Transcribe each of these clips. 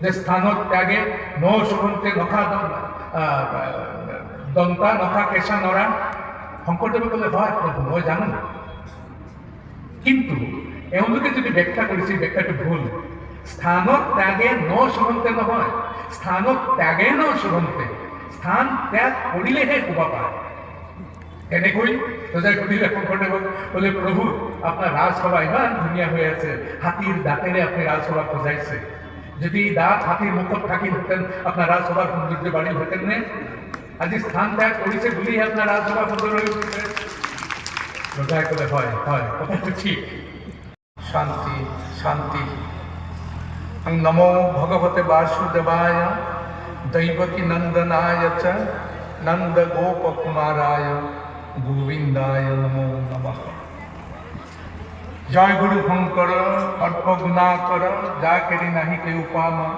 যে স্থানত ত্যাগে ন শুভন্তে নখা দন্তা নখা কেঁচা নৰা। শংকৰদেৱে ক'লে হয় প্ৰভু, মই জানো, কিন্তু এওঁলোকে যদি ব্যাখ্যা কৰিছে ব্যাখ্যাটো ভুল। স্থানত ত্যাগে ন শুভন্তে নহয়, স্থানত ত্যাগে ন শুভন্তে। স্থান ত্যাগ কৰিলেহে শুভ পায়। কেনেকৈ ৰজাই সুধিলে শংকৰদেৱক, বোলে প্ৰভু আপোনাৰ ৰাজসভা ইমান ধুনীয়া হৈ আছে, হাতীৰ দাঁতেৰে আপুনি ৰাজসভা সজাইছে, যদি দাঁত হাতীৰ মুখত থাকিলহেঁতেন আপোনাৰ ৰাজসভাৰ সৌন্দৰ্য বাঢ়িলহেঁতেন নে? আজি স্থান ত্যাগ কৰিছে বুলিহে আপোনাৰ ৰাজসভা সুন্দৰ হৈ উঠিছে। ৰজাই ক'লে হয় হয়, কথাটো ঠিক। শান্তি শান্তি। নমো ভগৱতে বাসুদেৱায় দৈৱকী নন্দনায় চ নন্দ গোপ কুমারায় গোবিন্দায় নমো নমঃ। জয় গুরু শঙ্কর অর্প গুণাকর, যা কেরি নাহি কেউ পামা,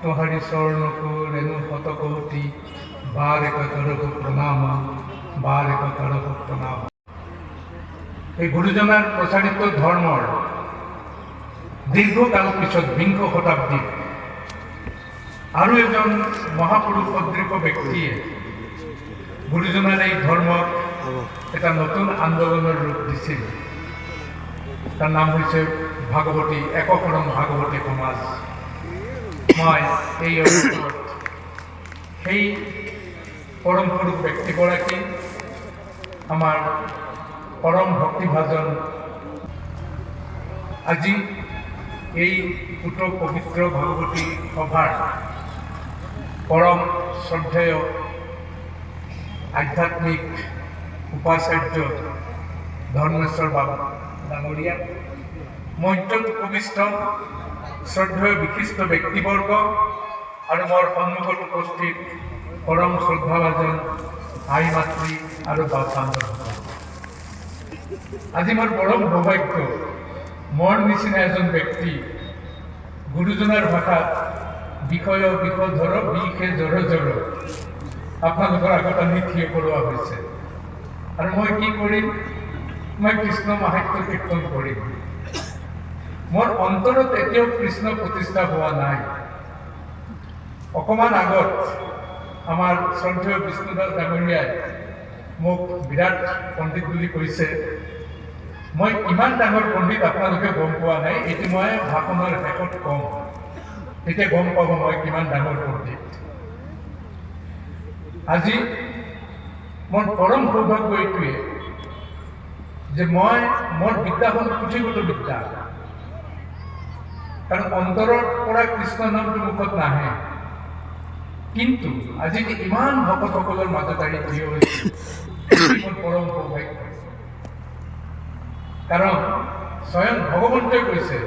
তোহারি স্বর্ণকু রেণু শতকোটি, বারেক করহ প্রণাম, বারেক করহ প্রণাম। এই গুরুজনার প্রচারিত ধর্মর দীর্ঘকাল পিছত বিংশ শতাব্দীত আৰু এজন মহাপুৰুষ সদৃশ ব্যক্তিয়ে গুৰুজনাৰ এই ধৰ্মক এটা নতুন আন্দোলনৰ ৰূপ দিছিল। তাৰ নাম হৈছে ভাগৱতী একশৰণ ভাগৱতী সমাজ। মই এই অৱসৰত সেই পৰম পুৰুষ ব্যক্তিগৰাকী, আমাৰ পৰম ভক্তিভাজন, আজি এই পুত্ৰ পবিত্ৰ ভাগৱতী সভাৰ পৰম শ্ৰদ্ধেয় আধ্যাত্মিক উপাচাৰ্য ধৰ্মেশ্বৰ বাবা ডাঙৰীয়া, মধ্যত উপবিষ্ট শ্ৰদ্ধেয় বিশিষ্ট ব্যক্তিবৰ্গ আৰু মোৰ সন্মুখত উপস্থিত পৰম শ্ৰদ্ধাভাজন আই মাতৃ আৰু বান্ধৱসকল, আজি মোৰ পৰম সৌভাগ্য মোৰ নিচিনা এজন ব্যক্তি গুৰুজনাৰ ভাষাত বিষয় বিষধৰ বিষে জৰ জৰ আপোনালোকৰ আগত আমি থিয় কৰোৱা হৈছে। আৰু মই কি কৰিম? মই কৃষ্ণ মাহাত্ম্য কীৰ্তন কৰিম। মোৰ অন্তৰত এতিয়াও কৃষ্ণ প্ৰতিষ্ঠা হোৱা নাই। অকণমান আগত আমাৰ শ্ৰদ্ধেয় বিষ্ণুদাস ডাঙৰীয়াই মোক বিৰাট পণ্ডিত বুলি কৈছে। মই ইমান ডাঙৰ পণ্ডিত আপোনালোকে গম পোৱা নাই, এইটো মই ভাষণৰ শেষত কম, তেতিয়া গম পাব মই কিমান ডাঙৰ পণ্ডিত। আজি মোৰ পৰম সৌভাগ্য এইটোৱে যে মই মোৰ বিদ্যা হ'ল পুথিগত বিদ্যা, কাৰণ অন্তৰৰ পৰা কৃষ্ণ নামটো মুখত নাহে। কিন্তু আজি ইমান ভকতসকলৰ মাজত আহি থিয় হৈছে, মোৰ পৰম সৌভাগ্য। কাৰণ স্বয়ং ভগৱন্তই কৈছে,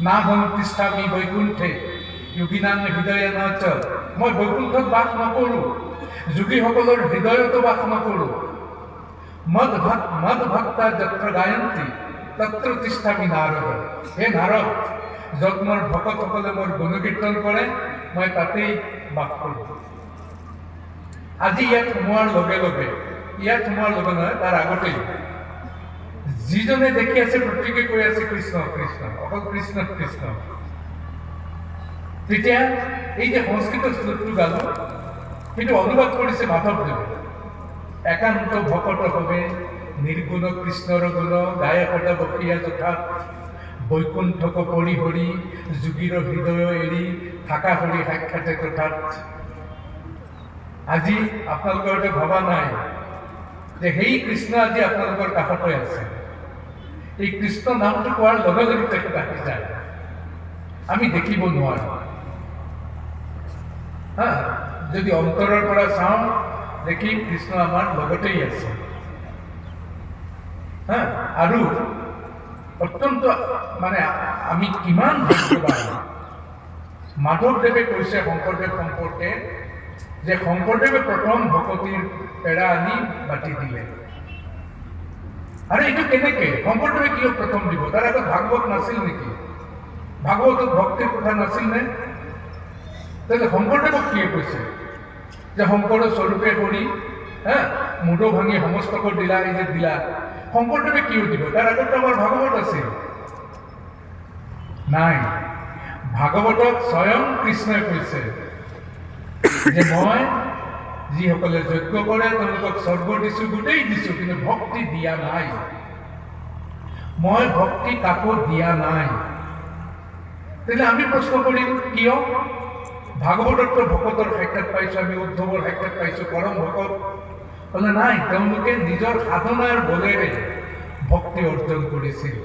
না হম তিষ্ঠামি বৈকুণ্ঠে যোগীনাম হৃদয় নাচ। মই বৈকুণ্ঠত বাস নকৰোঁ, যোগীসকলৰ হৃদয়তো বাস নকৰোঁ। মদ ভক্তা যত্ৰ গায়ন্তী তত্ৰ তিষ্ঠামি নাৰদ। হে নাৰদ, য'ত মোৰ ভকতসকলে মোৰ গুণকীৰ্তন কৰে মই তাতেই বাস কৰোঁ। আজি ইয়াত সোমোৱাৰ লগে লগে, ইয়াত সোমোৱাৰ লগে নহয় তাৰ আগতেই যিজনে দেখি আছে প্ৰত্যেকে কৈ আছে কৃষ্ণ কৃষ্ণ, অকল কৃষ্ণ কৃষ্ণ। তেতিয়া এই যে সংস্কৃত শ্লোকটো গালো, সেইটো অনুবাদ কৰিছে মাধৱদেৱে। একান্ত ভকত হবে নিৰ্গুণ কৃষ্ণৰ গুণ, গায়ে সদা বকিয়া যথাত, বৈকুণ্ঠক পৰি হৰি যোগীৰ হৃদয় এৰি, থাকা হৰি সাক্ষাতে তথাত। আজি আপোনালোকৰ হয়তো ভবা নাই যে সেই কৃষ্ণ আজি আপোনালোকৰ কাষতে আছে। এই কৃষ্ণ নামটো কোৱাৰ লগে লগে তেখেত আহি যায়, আমি দেখিব নোৱাৰোঁ। যদি অন্তৰৰ পৰা চাওঁ দেখিম কৃষ্ণ আমাৰ লগতেই আছে। আৰু অত্যন্ত মানে আমি কিমান ভাগ্যৱান। মাধৱদেৱে কৈছে শংকৰদেৱ সম্পৰ্কে যে শংকৰদেৱে প্ৰথম ভকতিৰ পেৰা আনি বাটি দিলে। আৰু এইটো কেনেকে? শংকৰদেৱে কিয় প্ৰথম দিব? তাৰ আগত ভাগৱত নাছিল নেকি? ভাগৱতত ভক্তিৰ কথা নাছিল নে? তাহলে শংকৰদেৱক কিয়ে কৈছে যে শংকৰ স্বৰূপে কৰি মুদ ভাঙি সমস্তকৰ দিলা, এই যে দিলা, শংকৰদেৱে কিয় দিব? তাৰ আগত আমাৰ ভাগৱত আছিল নাই। ভাগৱতত স্বয়ং কৃষ্ণই কৈছে যে মই যিসকলে যজ্ঞ কৰে তেওঁলোকক স্বৰ্গ দিছোঁ, গোটেই দিছোঁ, কিন্তু ভক্তি দিয়া নাই। মই ভক্তি কাকো দিয়া নাই। তেতিয়াহ'লে আমি প্ৰশ্ন কৰিম কিয়? ভাগৱততো ভকতৰ সাক্ষাৎ পাইছোঁ, আমি উদ্ধৱৰ সাক্ষাৎ পাইছোঁ, পৰম ভকত। বোলে নাই, তেওঁলোকে নিজৰ সাধনাৰ বলেৰে ভক্তি অৰ্জন কৰিছিল।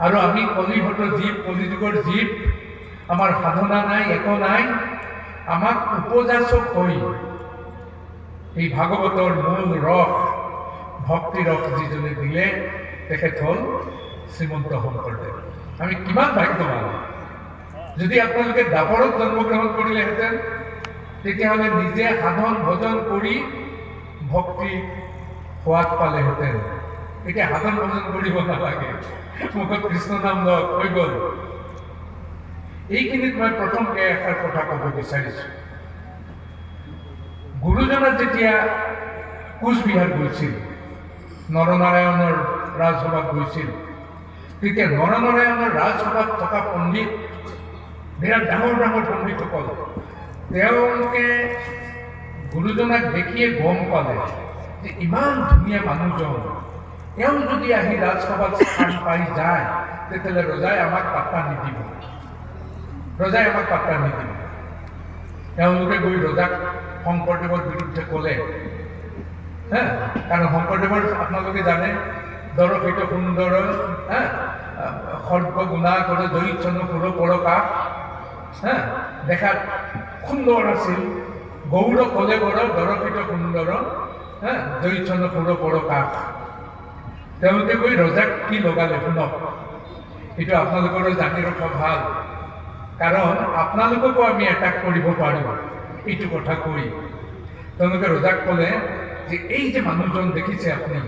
আৰু আমি কলিহতৰ জীৱ, কলিযুগৰ জীৱ, আমাৰ সাধনা নাই, একো নাই। আমাক উপযাচক হৈ এই ভাগৱতৰ মূল ৰস, ভক্তি ৰস যিজনে দিলে তেখেত হ'ল শ্ৰীমন্ত শংকৰদেৱ। আমি কিমান ভাগ্যৱান। যদি আপোনালোকে দাপৰত জন্মগ্ৰহণ কৰিলেহেঁতেন তেতিয়াহ'লে নিজে সাধন ভজন কৰি ভক্তি সোৱাদ পালেহেঁতেন। এতিয়া সাধন ভজন কৰিব নালাগে, মুখত কৃষ্ণ নাম লওক, হৈ গ'ল। এইখিনিত মই প্ৰথমকে এষাৰ কথা ক'ব বিচাৰিছোঁ। গুৰুজনা যেতিয়া কোচবিহাৰ গৈছিল, নৰনাৰায়ণৰ ৰাজসভাত গৈছিল, তেতিয়া নৰনাৰায়ণৰ ৰাজসভাত থকা পণ্ডিত, বিৰাট ডাঙৰ ডাঙৰ পণ্ডিতসকল, তেওঁলোকে গুৰুজনাক দেখিয়ে গম পালে যে ইমান ধুনীয়া মানুহজন, এওঁ যদি আহি ৰাজসভাত স্থান পাই যায় তেতিয়াহ'লে ৰজাই আমাক পাত্তা নিদিব, ৰজাই আমাক পাত্তা নিদিব। তেওঁলোকে গৈ ৰজাক শংকৰদেৱৰ বিৰুদ্ধে ক'লে। কাৰণ শংকৰদেৱৰ আপোনালোকে জানে, দৰশিত সুন্দৰ, সৰ্বগুণা কৰে দৈচ্ছন্ন সুৰ পৰকা, দেখাত সুন্দৰ আছিল, গৌৰ কলে বৰ দৰশিত সুন্দৰ, দৈচ্ছন্ন সুৰ পৰকা। তেওঁলোকে গৈ ৰজাক কি লগালে শুনক, এইটো আপোনালোকৰো জানি ৰখা ভাল, কাৰণ আপোনালোককো আমি এটাক কৰিব পাৰোঁ এইটো কথা কৈ। তেওঁলোকে ৰজাক ক'লে যে এই যে মানুহজন দেখিছে আপুনি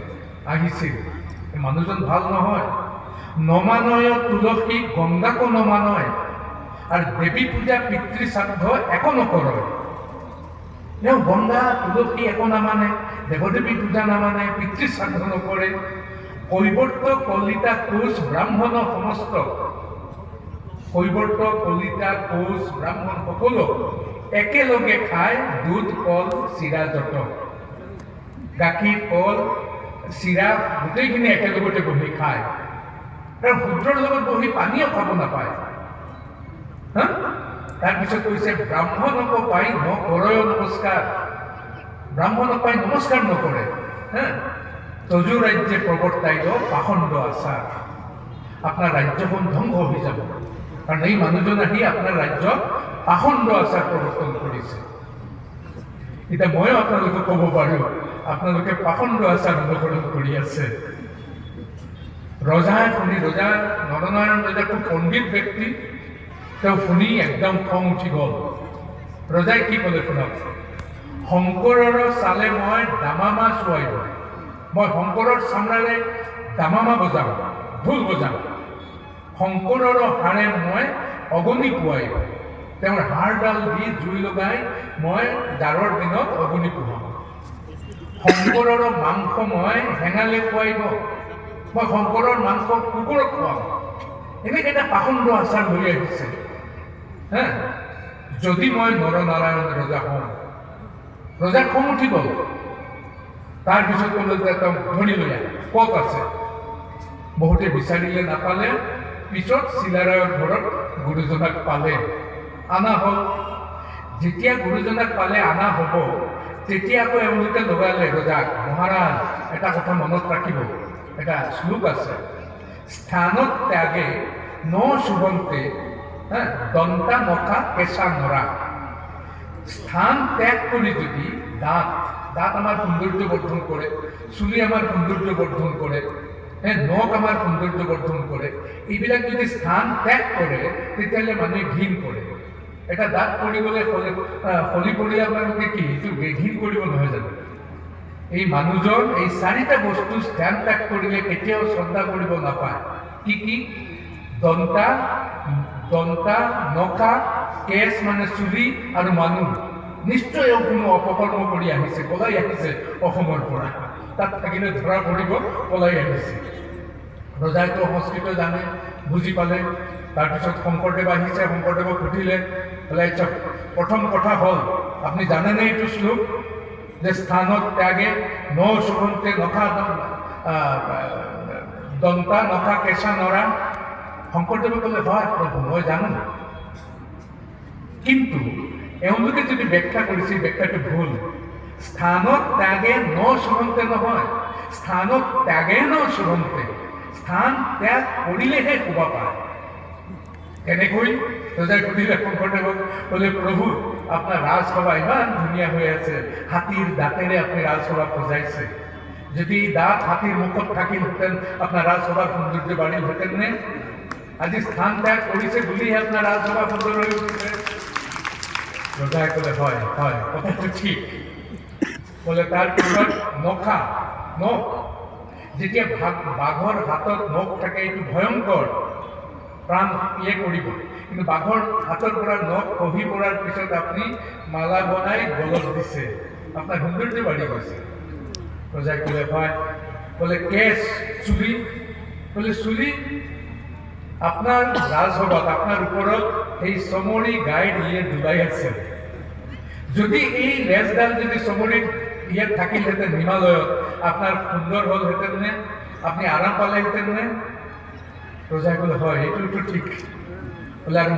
আহিছিল, এই মানুহজন ভাল নহয়। নমানয় তুলসী গংগাকো নমানয়, আর দেবী পূজা পিতৃ শ্রাদ্ধ একো নকরয়। এওঁ গংগা তুলসী একো নামানে, দেৱদেৱী পূজা নামানে, পিতৃ শ্ৰাদ্ধ নকৰে। কৈবৰ্ত কলিতা কোচ ব্ৰাহ্মণ সমস্ত, কৈবৰ্ত কলিতা কোচ ব্ৰাহ্মণ সকলো একেলগে খায় দুধ কল চিৰা যত, গাখীৰ কল চিৰা গোটেইখিনি একেলগতে বহি খায়। কাৰণ শূদ্ৰৰ লগত বহি পানীও খাব নাপায়। তাৰপিছত কৈছে ব্ৰাহ্মণক পাই নকৰয় নমস্কাৰ, ব্ৰাহ্মণক পাই নমস্কাৰ নকৰে। তজু ৰাজ্যে প্ৰৱৰ্তাইল পাখণ্ড আচাৰ, আপোনাৰ ৰাজ্যখন ধ্বংস হৈ যাব। কাৰণ এই মানুহজন আহি আপোনাৰ ৰাজ্যত পাখণ্ড আচাৰ প্ৰৱৰ্তন কৰিছে। এতিয়া ময়ো আপোনালোকক ক'ব পাৰোঁ, আপোনালোকে পাখণ্ড আচাৰ অনুসৰণ কৰি আছে। ৰজাই শুনি, ৰজা নৰনাৰায়ণ ৰজা খুব পণ্ডিত ব্যক্তি, তেওঁ শুনি একদম খং উঠি গ'ল। ৰজাই কি ক'লে শুনক, শংকৰৰ চালে মই দামামা চোৱাইব, মই শংকৰৰ চামৰাৰে দামামা বজাম, ঢোল বজাম। শংকৰৰ হাড়ে মই অগ্নি পুৱাইব, তেওঁৰ হাড়ডাল দি জুই লগাই মই জাৰৰ দিনত অগ্নি পুৱাম। শংকৰৰ মাংস মই হেঙালে খুৱাইব, মই শংকৰৰ মাংস কুকুৰক খুৱাম। এনেকৈ এটা পাখণ্ড আচাৰ লৈ আহিছে। যদি মই নৰনাৰায়ণ ৰজা হওঁ, ৰজাৰ খং উঠি গ'ল। তাৰপিছত ক'লে যে তেওঁ ধৰি লৈ আহে, ক'ত আছে? বহুতে বিচাৰিলে নাপালে, পিছত চিলাৰায়ৰ ঘৰত গুৰুজনাক পালে, আনা হ'ল। যেতিয়া গুৰুজনাক পালে আনা হ'ব, তেতিয়া আকৌ এওঁলোকে লগালে ৰজাক, মহাৰাজ এটা কথা মনত ৰাখিব, এটা শ্লোক আছে, স্থানত ত্যাগে ন শুভন্তে দন্তা মথা কেঁচা নৰা। স্থান ত্যাগ কৰি যদি দাঁত, দাঁত আমাৰ সৌন্দৰ্য বৰ্ধন কৰে, চুলি আমাৰ সৌন্দৰ্য বৰ্ধন কৰে, নখ আমাৰ সৌন্দৰ্য বৰ্ধন কৰে, এইবিলাক যদি স্থান ত্যাগ কৰে তেতিয়াহ'লে মানুহে ঘিণ কৰে। এটা দাঁত পৰিবলৈ হলি পৰিলে আপোনালোকে কি এইটো ঘিণ কৰিব নহয় জানো? এই মানুহজন এই চাৰিটা বস্তু স্থান ত্যাগ কৰিলে কেতিয়াও শ্ৰদ্ধা কৰিব নাপায়। কি কি? দন্তা, দন্তা, নখা, কেছ মানে চুলি, আৰু মানুহ। নিশ্চয় কোনো অপকৰ্ম কৰি আহিছে, পলাই আহিছে অসমৰ পৰা, তাত থাকিলে ধৰা পৰিব, পলাই আহিছে। ৰজাইতো সংস্কৃত জানে, বুজি পালে, তাৰপিছত শংকৰদেৱ আহিছে, শংকৰদেৱক সুধিলে, বোলে আচ্ছা প্ৰথম কথা হ'ল আপুনি জানেনে এইটো শ্লোক যে স্থানত ত্যাগে ন শুভন্তে নখা দন্তা নখা কেঁচা নৰা? শংকৰদেৱে ক'লে হয় প্ৰভু মই জানো, কিন্তু এওঁলোকে যদি ব্যাখ্যা কৰিছে ব্যাখ্যাটো ভুল। স্থানত ত্যাগে ন শুভন্তে নহয়, স্থানত ত্যাগে ন শুভন্তে, স্থান ত্যাগ কৰিলেহে শোভা পায়। কেনেকৈ? ৰজাই সুধিলে শংকৰদেৱক, বোলে প্ৰভু আপোনাৰ ৰাজসভা ইমান ধুনীয়া হৈ আছে, হাতীৰ দাঁতেৰে আপুনি ৰাজসভা সজাইছে, যদি দাঁত হাতীৰ মুখত থাকিলহেঁতেন আপোনাৰ ৰাজসভাৰ সৌন্দৰ্য বাঢ়িলহেঁতেন নে? আজি স্থান ত্যাগ কৰিছে বুলিহে আপোনাৰ ৰাজসভা সুন্দৰ হৈ উঠিছে। ৰজাই ক'লে হয় হয় কথাটো ঠিক। বোলে তাৰপিছত নখা নখ, যেতিয়া বাঘৰ হাতত নখ থাকে এইটো ভয়ংকৰ, প্ৰাণ কৰিব, কিন্তু বাঘৰ হাতৰ পৰা নখ খহি পৰাৰ পিছত আপুনি মালা বনাই গলত দিছে, আপোনাৰ সৌন্দৰ্য বাঢ়ি গৈছে। ৰজাই ক'লে হয়। বোলে কেছ চুলি, বোলে চুলি আপোনাৰ ৰাজসভাত আপোনাৰ ওপৰত এই চমৰি গাইড ডুবাই আছে, যদি এই ৰেজডাল যদি চমৰিত ইয়াত থাকিলহেঁতেন হিমালয়ত আপোনাৰ সুন্দৰ হ'লহেঁতেন নে? আপুনি আৰাম পালেহেঁতেন নে? ৰজাই ক'লে হয় এইটোতো ঠিক। বোলে আৰু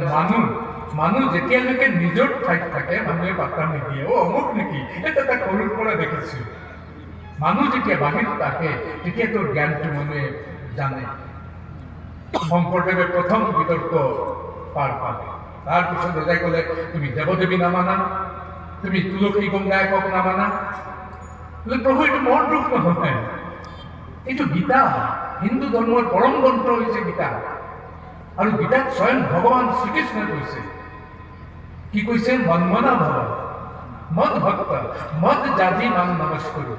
মানুহ যেতিয়ালৈকে নিজৰ ঠাইত থাকে মানুহে পাত্তা নিদিয়ে, অমুক নেকি এটা তাক সৰুৰ পৰা দেখিছোঁ। মানুহ যেতিয়া বাহিৰত থাকে তেতিয়া তোৰ জ্ঞানটো মানুহে জানে। শংকৰদেৱে প্ৰথম বিতৰ্ক পাৰ পালে। তাৰপিছত ৰজাই ক'লে তুমি দেৱদেৱী নামানা, তুমি তুলসী গংগায়কক নামানা? বোলে প্ৰভু এইটো মোৰ দুখ নহয়, এইটো গীতা, হিন্দু ধৰ্মৰ পৰম গ্ৰন্থ হৈছে গীতা, আৰু গীতাত স্বয়ং ভগৱান শ্ৰীকৃষ্ণই কৈছে, কি কৈছে? মন্মনা ভৱ মদ ভক্ত মদ জাতি মান নমস্কৰো,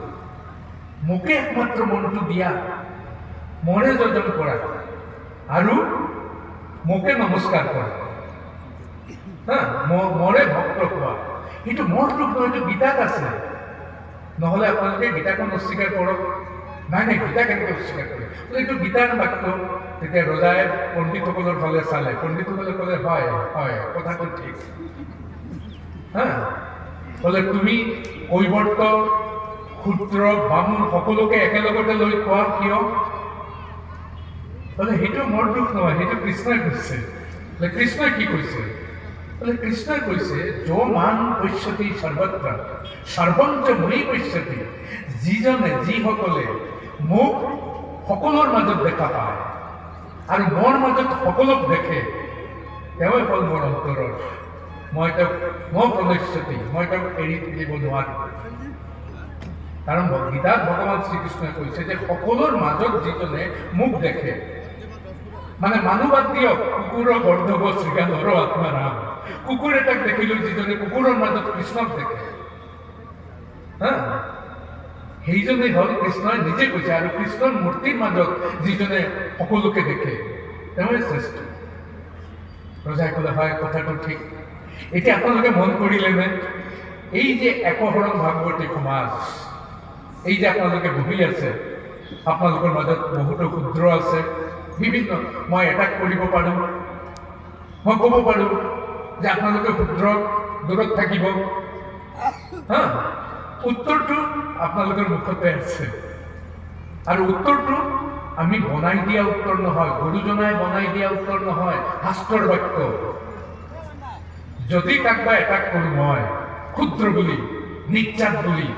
মোকে একমাত্ৰ মনটো দিয়া, মৰে যজন কৰা আৰু মোকে নমস্কাৰ কৰা, মৰে ভক্ত কোৱা। এইটো মোৰ দুখ নহয়, এইটো গীতাত আছে। নহ'লে আপোনালোকে গীতাখন অস্বীকাৰ কৰক। নাই নাই গীতা কেনেকৈ অস্বীকাৰ কৰে? বোলে এইটো গীতাৰ বাক্য। তেতিয়া ৰজাই পণ্ডিতসকলৰ ফালে চালে, পণ্ডিতসকলে ক'লে হয় হয় কথাটো ঠিক। বোলে তুমি কৈৱৰ্ত ক্ষুদ্ৰ বামুণ সকলোকে একেলগতে লৈ খোৱা কিয়? বোলে সেইটো মোৰ দুখ নহয়, সেইটো কৃষ্ণই কৈছে। বোলে কৃষ্ণই কি কৈছে? বোলে কৃষ্ণই কৈছে যো মান পশ্যতি সৰ্বত্ৰ সৰ্বঞ্চ মই পশ্যতি, যিসকলে মোক সকলোৰ মাজত দেখা পায় আৰু মোৰ মাজত সকলোক দেখে, তেওঁৱে হ'ল মোৰ অন্তৰৰ। মই তেওঁক প্ৰণশ্যতি, মই তেওঁক এৰি দিব নোৱাৰোঁ। কাৰণ গীতাত ভগৱান শ্ৰীকৃষ্ণই কৈছে যে সকলোৰ মাজত যিজনে মোক দেখে, মানে মানুহ বাদ দিয়ক, কুকুৰৰ গৰ্ধৱ শ্ৰীগানৰ আত্মাৰাম, কুকুৰ এটাক দেখিলো যিজনে কুকুৰৰ মাজত কৃষ্ণক দেখে, সেইজনে হ'ল কৃষ্ণই নিজে কৈছে। আৰু কৃষ্ণৰ মূৰ্তিৰ মাজত যিজনে সকলোকে দেখে তেওঁৱে শ্ৰেষ্ঠ। ৰজাই ক'লে হয় কথাটো ঠিক। এতিয়া আপোনালোকে মন কৰিলেনে এই যে একশৰণ ভাগৱতী সমাজ, এই যে আপোনালোকে বহি আছে, আপোনালোকৰ মাজত বহুতো ক্ষুদ্ৰ আছে, বিভিন্ন, মই এটাক কৰিব পাৰোঁ, মই ক'ব পাৰোঁ যে আপোনালোকে ক্ষুদ্ৰ দূৰত থাকিব, উত্তৰটো আপোনালোকৰ মুখতে আছে। আৰু উত্তৰটো আমি বনাই দিয়া উত্তৰ নহয়, গুৰুজনাই বনাই দিয়া উত্তৰ নহয়, শাস্ত্ৰৰ বাক্য। যদি কাকবা এটাক কৰোঁ মই ক্ষুদ্ৰ বুলি, নিৰ্যাত বুলি,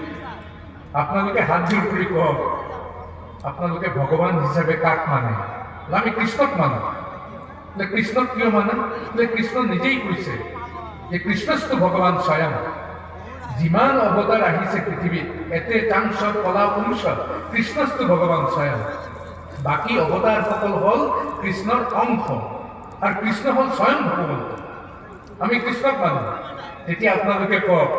আপোনালোকে হাত জোৰ কৰি কওক আপোনালোকে ভগৱান হিচাপে কাক মানে? আমি কৃষ্ণক মানো। কৃষ্ণক কিয় মানে? কৃষ্ণ নিজেই কৈছে যে কৃষ্ণস্থ ভগৱান স্বয়ং। যিমান অৱতাৰ আহিছে পৃথিৱীত, এতে চাংশ কলা পুৰুষ, কৃষ্ণস্থ ভগৱান স্বয়ং। বাকী অৱতাৰসকল হ'ল কৃষ্ণৰ অংশ, আৰু কৃষ্ণ হ'ল স্বয়ং ভগৱন্ত। আমি কৃষ্ণক মানো। তেতিয়া আপোনালোকে কওক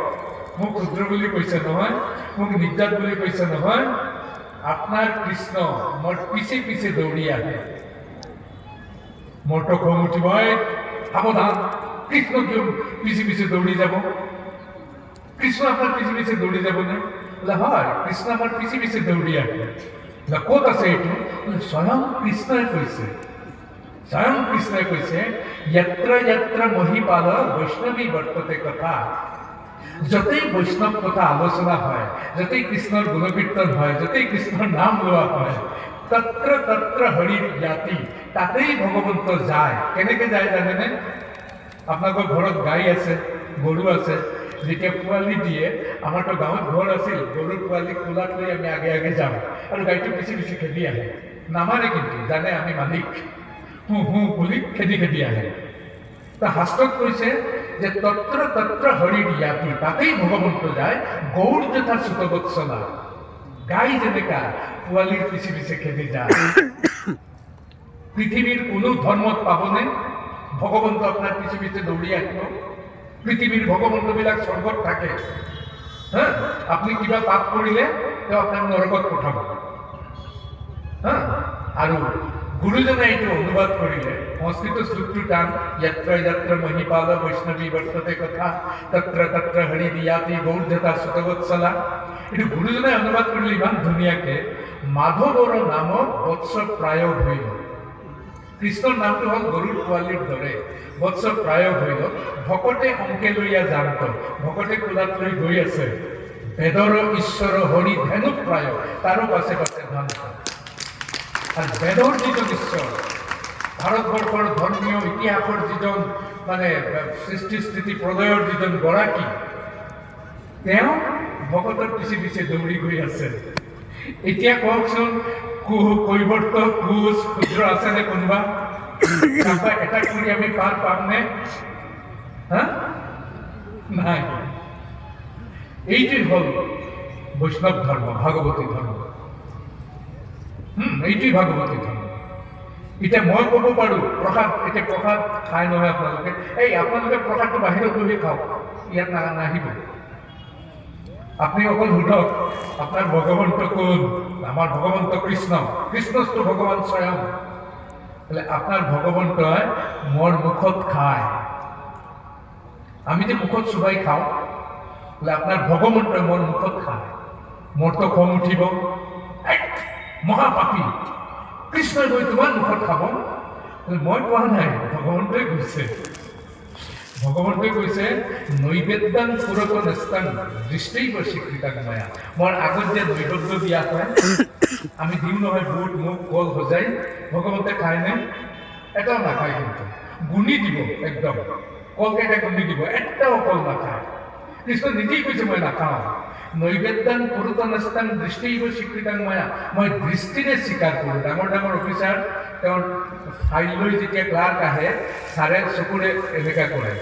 মোক ক্ষুদ্ৰ বুলি কৈছে নহয়, মোক নিৰ্যাত বুলি কৈছে নহয়, আপনার কৃষ্ণ মোর পিছে পিছে দৌড়ি আহে। মোটো খং উঠিবই, সাবধান, কৃষ্ণ কিয় পিছে পিছে দৌড়ি যাব? কৃষ্ণ আপনার পিছে পিছে দৌড়ি যাব না? বলে হয়, কৃষ্ণ আমার পিছে পিছে দৌড়ি আহে। ক'ত আছে এইটো? স্বয়ং কৃষ্ণই কৈছে। স্বয়ং কৃষ্ণই কৈছে যত্ৰ যত্ৰ মহিপাল বৈষ্ণৱী বৰ্ততে কথা। যতেই বৈষ্ণৱ কথা আলোচনা হয়, যতেই কৃষ্ণৰ গুণকীৰ্তন হয়, যতেই কৃষ্ণৰ নাম লোৱা হয়, তত্ৰ তত্ৰ হৰিৰ জ্ঞাতি, তাতেই ভগৱন্ত যায়। কেনেকে যায় জানেনে? আপোনালোকৰ ঘৰত গাই আছে, গৰু আছে, যেতিয়া পোৱালি দিয়ে, আমাৰতো গাঁৱত ঘৰ আছিল, গৰুৰ পোৱালি কোলাত লৈ আমি আগে আগে যাওঁ আৰু গাইটো পিছি পিছি খেদি আহে। নামাৰে কিন্তু, জানে আমি মালিক, হু হু বুলি খেদি খেদি আহে। শাস্ত্ৰত কৈছে যে তত্ৰ তত্ৰ হৰিৰ জ্ঞাতি, তাতেই ভগৱন্ত যায়। গৌৰ যথা সুতবৎসলা, গাই যেনেকা পোৱালিৰ পিছে পিছে খেদি যায়। পৃথিৱীৰ কোনো ধৰ্মত পাবনে ভগৱন্ত আপোনাৰ পিছে পিছে দৌৰি আহিব? পৃথিৱীৰ ভগৱন্তবিলাক স্বৰ্গত থাকে। হা, আপুনি কিবা পাপ কৰিলে তেওঁ আপোনাক নৰকত পঠাব। হা, আৰু গুৰুজনে এইটো অনুবাদ কৰিলে, সংস্কৃত শ্লোকটো টান, যত্ৰ যত্ৰ মহিপাল বৈষ্ণৱী বৰ্ততে কথা, তত্ৰ তত্ৰ হৰি জ্ঞাতি গৌৰ যথা সুতবৎসলা। এইটো গুৰুজনে অনুবাদ কৰিলে ইমান ধুনীয়াকে, মাধৱৰ নামত বৎস প্ৰায় হইল। কৃষ্ণৰ নামটো হ'ল গৰুৰ পোৱালিৰ দৰে, বৎস প্ৰায় হইল। ভকতে অংকে লৈয়া জানত, ভকতে কোলাত লৈ গৈ আছে। বেদৰ ঈশ্বৰ হৰি ধেনু প্ৰায়, তাৰো পাছে পাছে ধ্বংস। আৰ বেদৰ যিজন ঈশ্বৰ, ভাৰতবৰ্ষৰ ধৰ্মীয় ইতিহাসেৰ যিজন মানে সৃষ্টি স্থিতি প্ৰলয়েৰ যিজন গৰাকী, তেওঁ ভকতৰ পিছে পিছে দৌৰি গৈ আছে। এতিয়া কওকচোন, কৈবৰ্ত কোচ ক্ষুদ্ৰ আছেনে কোনোবা? এটা কৰি আমি পাৰ পামনে? হা, নাই। এইটোই হ'ল বৈষ্ণৱ ধৰ্ম, ভাগৱতী ধৰ্ম। এইটোই ভাগৱতী ধৰ্ম। এতিয়া মই ক'ব পাৰোঁ প্ৰসাদ, এতিয়া প্ৰসাদ খাই নহয় আপোনালোকে, এই আপোনালোকে প্ৰসাদটো বাহিৰত বহি খাওক, ইয়াত নাহিব। আপনি অকল সোধক আপনার ভগবন্ত কোন? আমার ভগবন্ত কৃষ্ণ, কৃষ্ণস্থ ভগবান স্বয়ং। বলে আপনার ভগবন্ত মোর মুখত খায়, আমি যে মুখত চুবাই খাও, বলে আপনার ভগবন্ত মোর মুখত খায়। মোর তো খং উঠিব, মহাপাপী, কৃষ্ণই গৈ তোমাৰ মুখত খাব? মই কোৱা নাই, ভগৱন্তই কৈছে। ভগৱন্তই কৈছে নৈবেদ্যান পুৰতন স্থান দৃষ্টিব স্বীকৃতাং মায়া। মোৰ আগত যে নৈবেদ্য দিয়া হয়, আমি দিওঁ নহয় বুট মুগ কল সজাই, ভগৱন্তে খায়নে? এটাও নাখায়, কিন্তু গুণি দিব একদম, কলকেইটা গুণি দিব, এটাও কল নাখায়। কৃষ্ণ নিজেই কৈছে মই নাখাওঁ। নৈবেদ্যান পুৰতন স্থান দৃষ্টিব স্বীকৃতাং মায়া, মই দৃষ্টিৰে স্বীকাৰ কৰোঁ। ডাঙৰ ডাঙৰ অফিচাৰ তেওঁৰ ফাইল লৈ যেতিয়া ক্লাৰ্ক আহে, ছাৰে চকুৰে এনেকুৱা কৰে,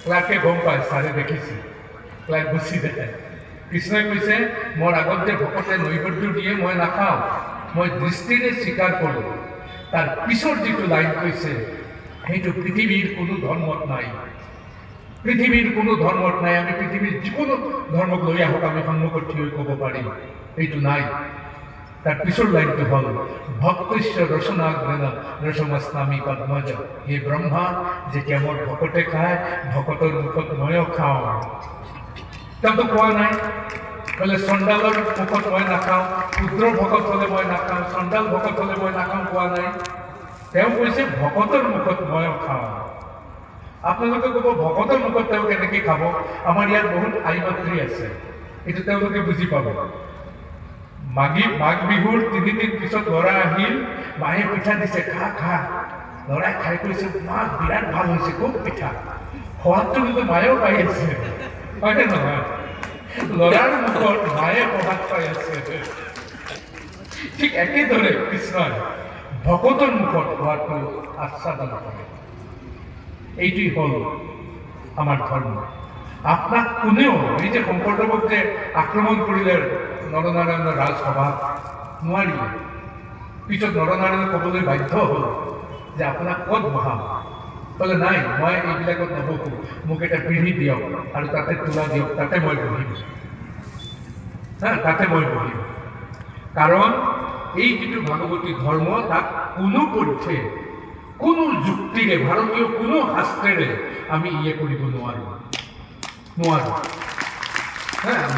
ক্লাৰ্কে গম পায় ছাৰে দেখিছে, ক্লাৰ্ক গুচি যায়। কৃষ্ণই কৈছে মোৰ আগত যে ভকতে নৈবেদ্য দিয়ে মই নাখাওঁ, মই দৃষ্টিৰে স্বীকাৰ কৰোঁ। তাৰ পিছৰ যিটো লাইন কৈছে সেইটো পৃথিৱীৰ কোনো ধৰ্মত নাই, পৃথিৱীৰ কোনো ধৰ্মত নাই। আমি পৃথিৱীৰ যিকোনো ধৰ্মক লৈ আহক, আমি সন্মুখত থিয় হৈ ক'ব পাৰিম, এইটো নাই। তাৰ পিছৰ লাইনটি হল ভক্তস্য ৰসনাগ্ৰেণ ৰসমস্নামী পদ্মজ। হে ব্ৰহ্মা, যেতিয়া মোৰ ভকতে খায়, ভকতৰ মুখত ময়ো খাওঁ। তেওঁতো কোৱা নাই বোলে চণ্ডালৰ মুখত মই নাখাওঁ, ক্ষুদ্ৰ ভকত হ'লে মই নাখাওঁ, চণ্ডাল ভকত হ'লে মই নাখাওঁ, কোৱা নাই। তেওঁ কৈছে ভকতৰ মুখত ময়ো খাওঁ। আপোনালোকে ক'ব ভকতৰ মুখত তেওঁ কেনেকৈ খাব? আমাৰ ইয়াত বহুত আই মাতৃ আছে, এইটো তেওঁলোকে বুজি পাব। মাঘ বিহুৰ 3 দিন পিছত ল'ৰা আহিল, মায়ে পিঠা দিছে, খা খা। ল'ৰাই খাই কৈছে মা বিৰাট ভাল হৈছে, খুব পিঠা। সোৱাদটো কিন্তু মায়েও পাই আছে, হয়নে নহয়? ল'ৰাৰ মুখত মায়ে সোৱাদ পাই আছে। ঠিক একেদৰে কৃষ্ণই ভকতৰ মুখত সোৱাদটো আস্বাদন কৰে। এইটোই হ'ল আমাৰ ধৰ্ম। আপোনাক কোনেও, এই যে শংকৰদেৱক যে আক্ৰমণ কৰিলে নৰনাৰায়ণৰ ৰাজসভা, নোৱাৰিলে। পিছত নৰনাৰায়ণে ক'বলৈ বাধ্য হ'ল যে আপোনাক ক'ত বহাম? ক'লে নাই, মই এইবিলাকত নবহোঁ, মোক এটা পিঢ়ি দিয়ক আৰু তাতে তোলা দিয়ক, তাতে মই বহিম। তাতে মই বহিম। কাৰণ এই যিটো ভাগৱতী ধৰ্ম, তাক কোনো পক্ষে কোনো যুক্তিৰে, ভাৰতীয় কোনো শাস্ত্ৰেৰে আমি কৰিব নোৱাৰোঁ।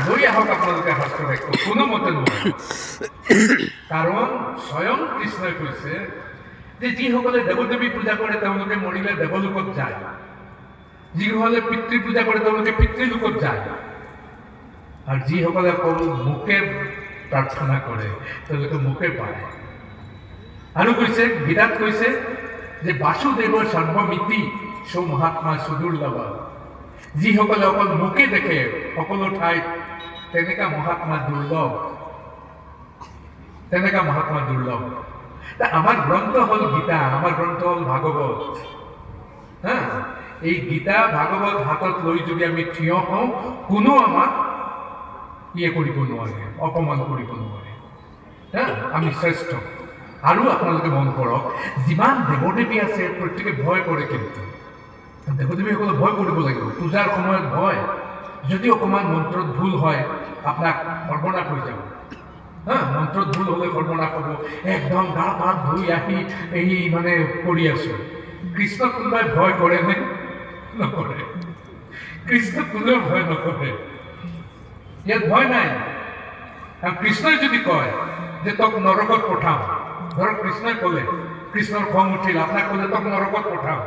লৈ আহক আপোনালোকে শাস্ত্ৰ বাক্য, কোনো মতে নোৱাৰে। কাৰণ স্বয়ং কৃষ্ণই কৈছে যে যিসকলে দেৱ দেৱী পূজা কৰে তেওঁলোকে মৰিলে দেৱলোকত যায়, যিসকলে পিতৃ পূজা কৰে তেওঁলোকে পিতৃলোকত যায়, আৰু যিসকলে অকল মুখে প্ৰাৰ্থনা কৰে তেওঁলোকে মুখে পায়। আৰু কৈছে, গীতাত কৈছে যে বাসুদেৱৰ সৰ্বমিতি সৌ মহাত্মা সুদুৰ্লভ। যিসকলে অকল মুখে দেখে সকলো ঠাইত তেনেকা মহাত্মা দুৰ্লভ, তেনেকা মহাত্মা দুৰ্লভ। আমাৰ গ্ৰন্থ হ'ল গীতা, আমাৰ গ্ৰন্থ হ'ল ভাগৱত। হা, এই গীতা ভাগৱত হাতত লৈ যদি আমি থিয় হওঁ, কোনো আমাক কৰিব নোৱাৰে, অপমান কৰিব নোৱাৰে। হা, আমি শ্ৰেষ্ঠ। আৰু আপোনালোকে মন কৰক, যিমান দেৱদেৱী আছে প্ৰত্যেকে ভয় কৰে, কিন্তু দেৱদেৱীসকলে ভয় কৰিব লাগিব। পূজাৰ সময়ত ভয়, যদি অকণমান মন্ত্ৰত ভুল হয় আপোনাক সৰ্বনাশ হৈ যাব। হা, মন্ত্ৰত ভুল হ'লে সৰ্বনাশ হ'ব। একদম গা পা ধুই আহি এই মানে কৰি আছো। কৃষ্ণক কোনোবাই ভয় কৰেনে? নকৰে। কৃষ্ণক কোনেও ভয় নকৰে। ইয়াত ভয় নাই। আৰু কৃষ্ণই যদি কয় যে তোক নৰকত পঠাম, ধৰক কৃষ্ণই ক'লে, কৃষ্ণৰ খং উঠিল, আপোনাক ক'লে তোক নৰকত পঠাম,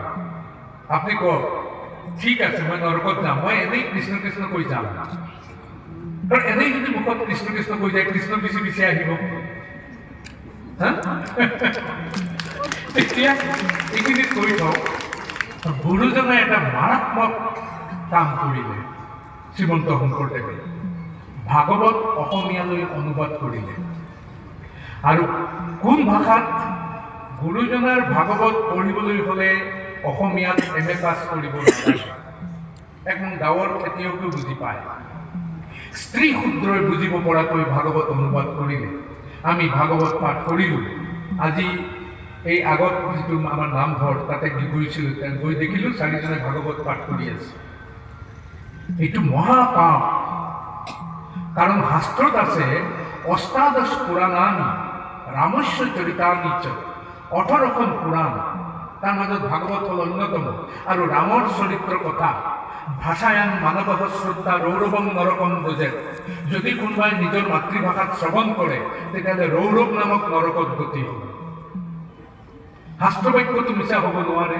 আপুনি কওক ঠিক আছে মই নৰকত যাম, মই এনেই কৃষ্ণ কৃষ্ণ কৈ যাম। কাৰণ এনেই যদি মুখত কৃষ্ণ কৃষ্ণ কৈ যায়, কৃষ্ণ পিছে পিছে আহিব। এতিয়া এইখিনি কৈ থওঁ, গুৰুজনে এটা মাৰাত্মক কাম কৰিলে। শ্ৰীমন্ত শংকৰদেৱে ভাগৱত অসমীয়ালৈ অনুবাদ কৰিলে। আৰু কোন ভাষাত? গুৰুজনাৰ ভাগৱত পঢ়িবলৈ হ'লে অসমীয়াত MA পাছ কৰিব নালাগে। এখন গাঁৱৰ খেতিয়কেও বুজি পায়। স্ত্ৰী শূদ্ৰই বুজিব পৰাকৈ ভাগৱত অনুবাদ কৰিলে। আমি ভাগৱত পাঠ কৰিলোঁ। আজি এই আগত যিটো আমাৰ নামঘৰ তাতে গৈছিলোঁ, গৈ দেখিলোঁ 4জনে ভাগৱত পাঠ কৰি আছে। এইটো মহাপাপ। কাৰণ শাস্ত্ৰত আছে অষ্টাদশ পুৰাণানি ৰামস্য চৰিতানি চ, 18খন পুৰাণ, তাৰ মাজত ভাগৱত হ'ল অন্যতম। আৰু ৰামৰ চৰিত্ৰৰ কথা ভাষায়ান মানৱ শ্ৰদ্ধা ৰৌৰৱম নৰকম বুজে। যদি কোনোবাই নিজৰ মাতৃভাষাত শ্ৰৱণ কৰে তেতিয়াহ'লে ৰৌৰৱ নামক নৰকত গতি হ'ব। শাস্ত্ৰ বাক্যটো মিছা হ'ব নোৱাৰে।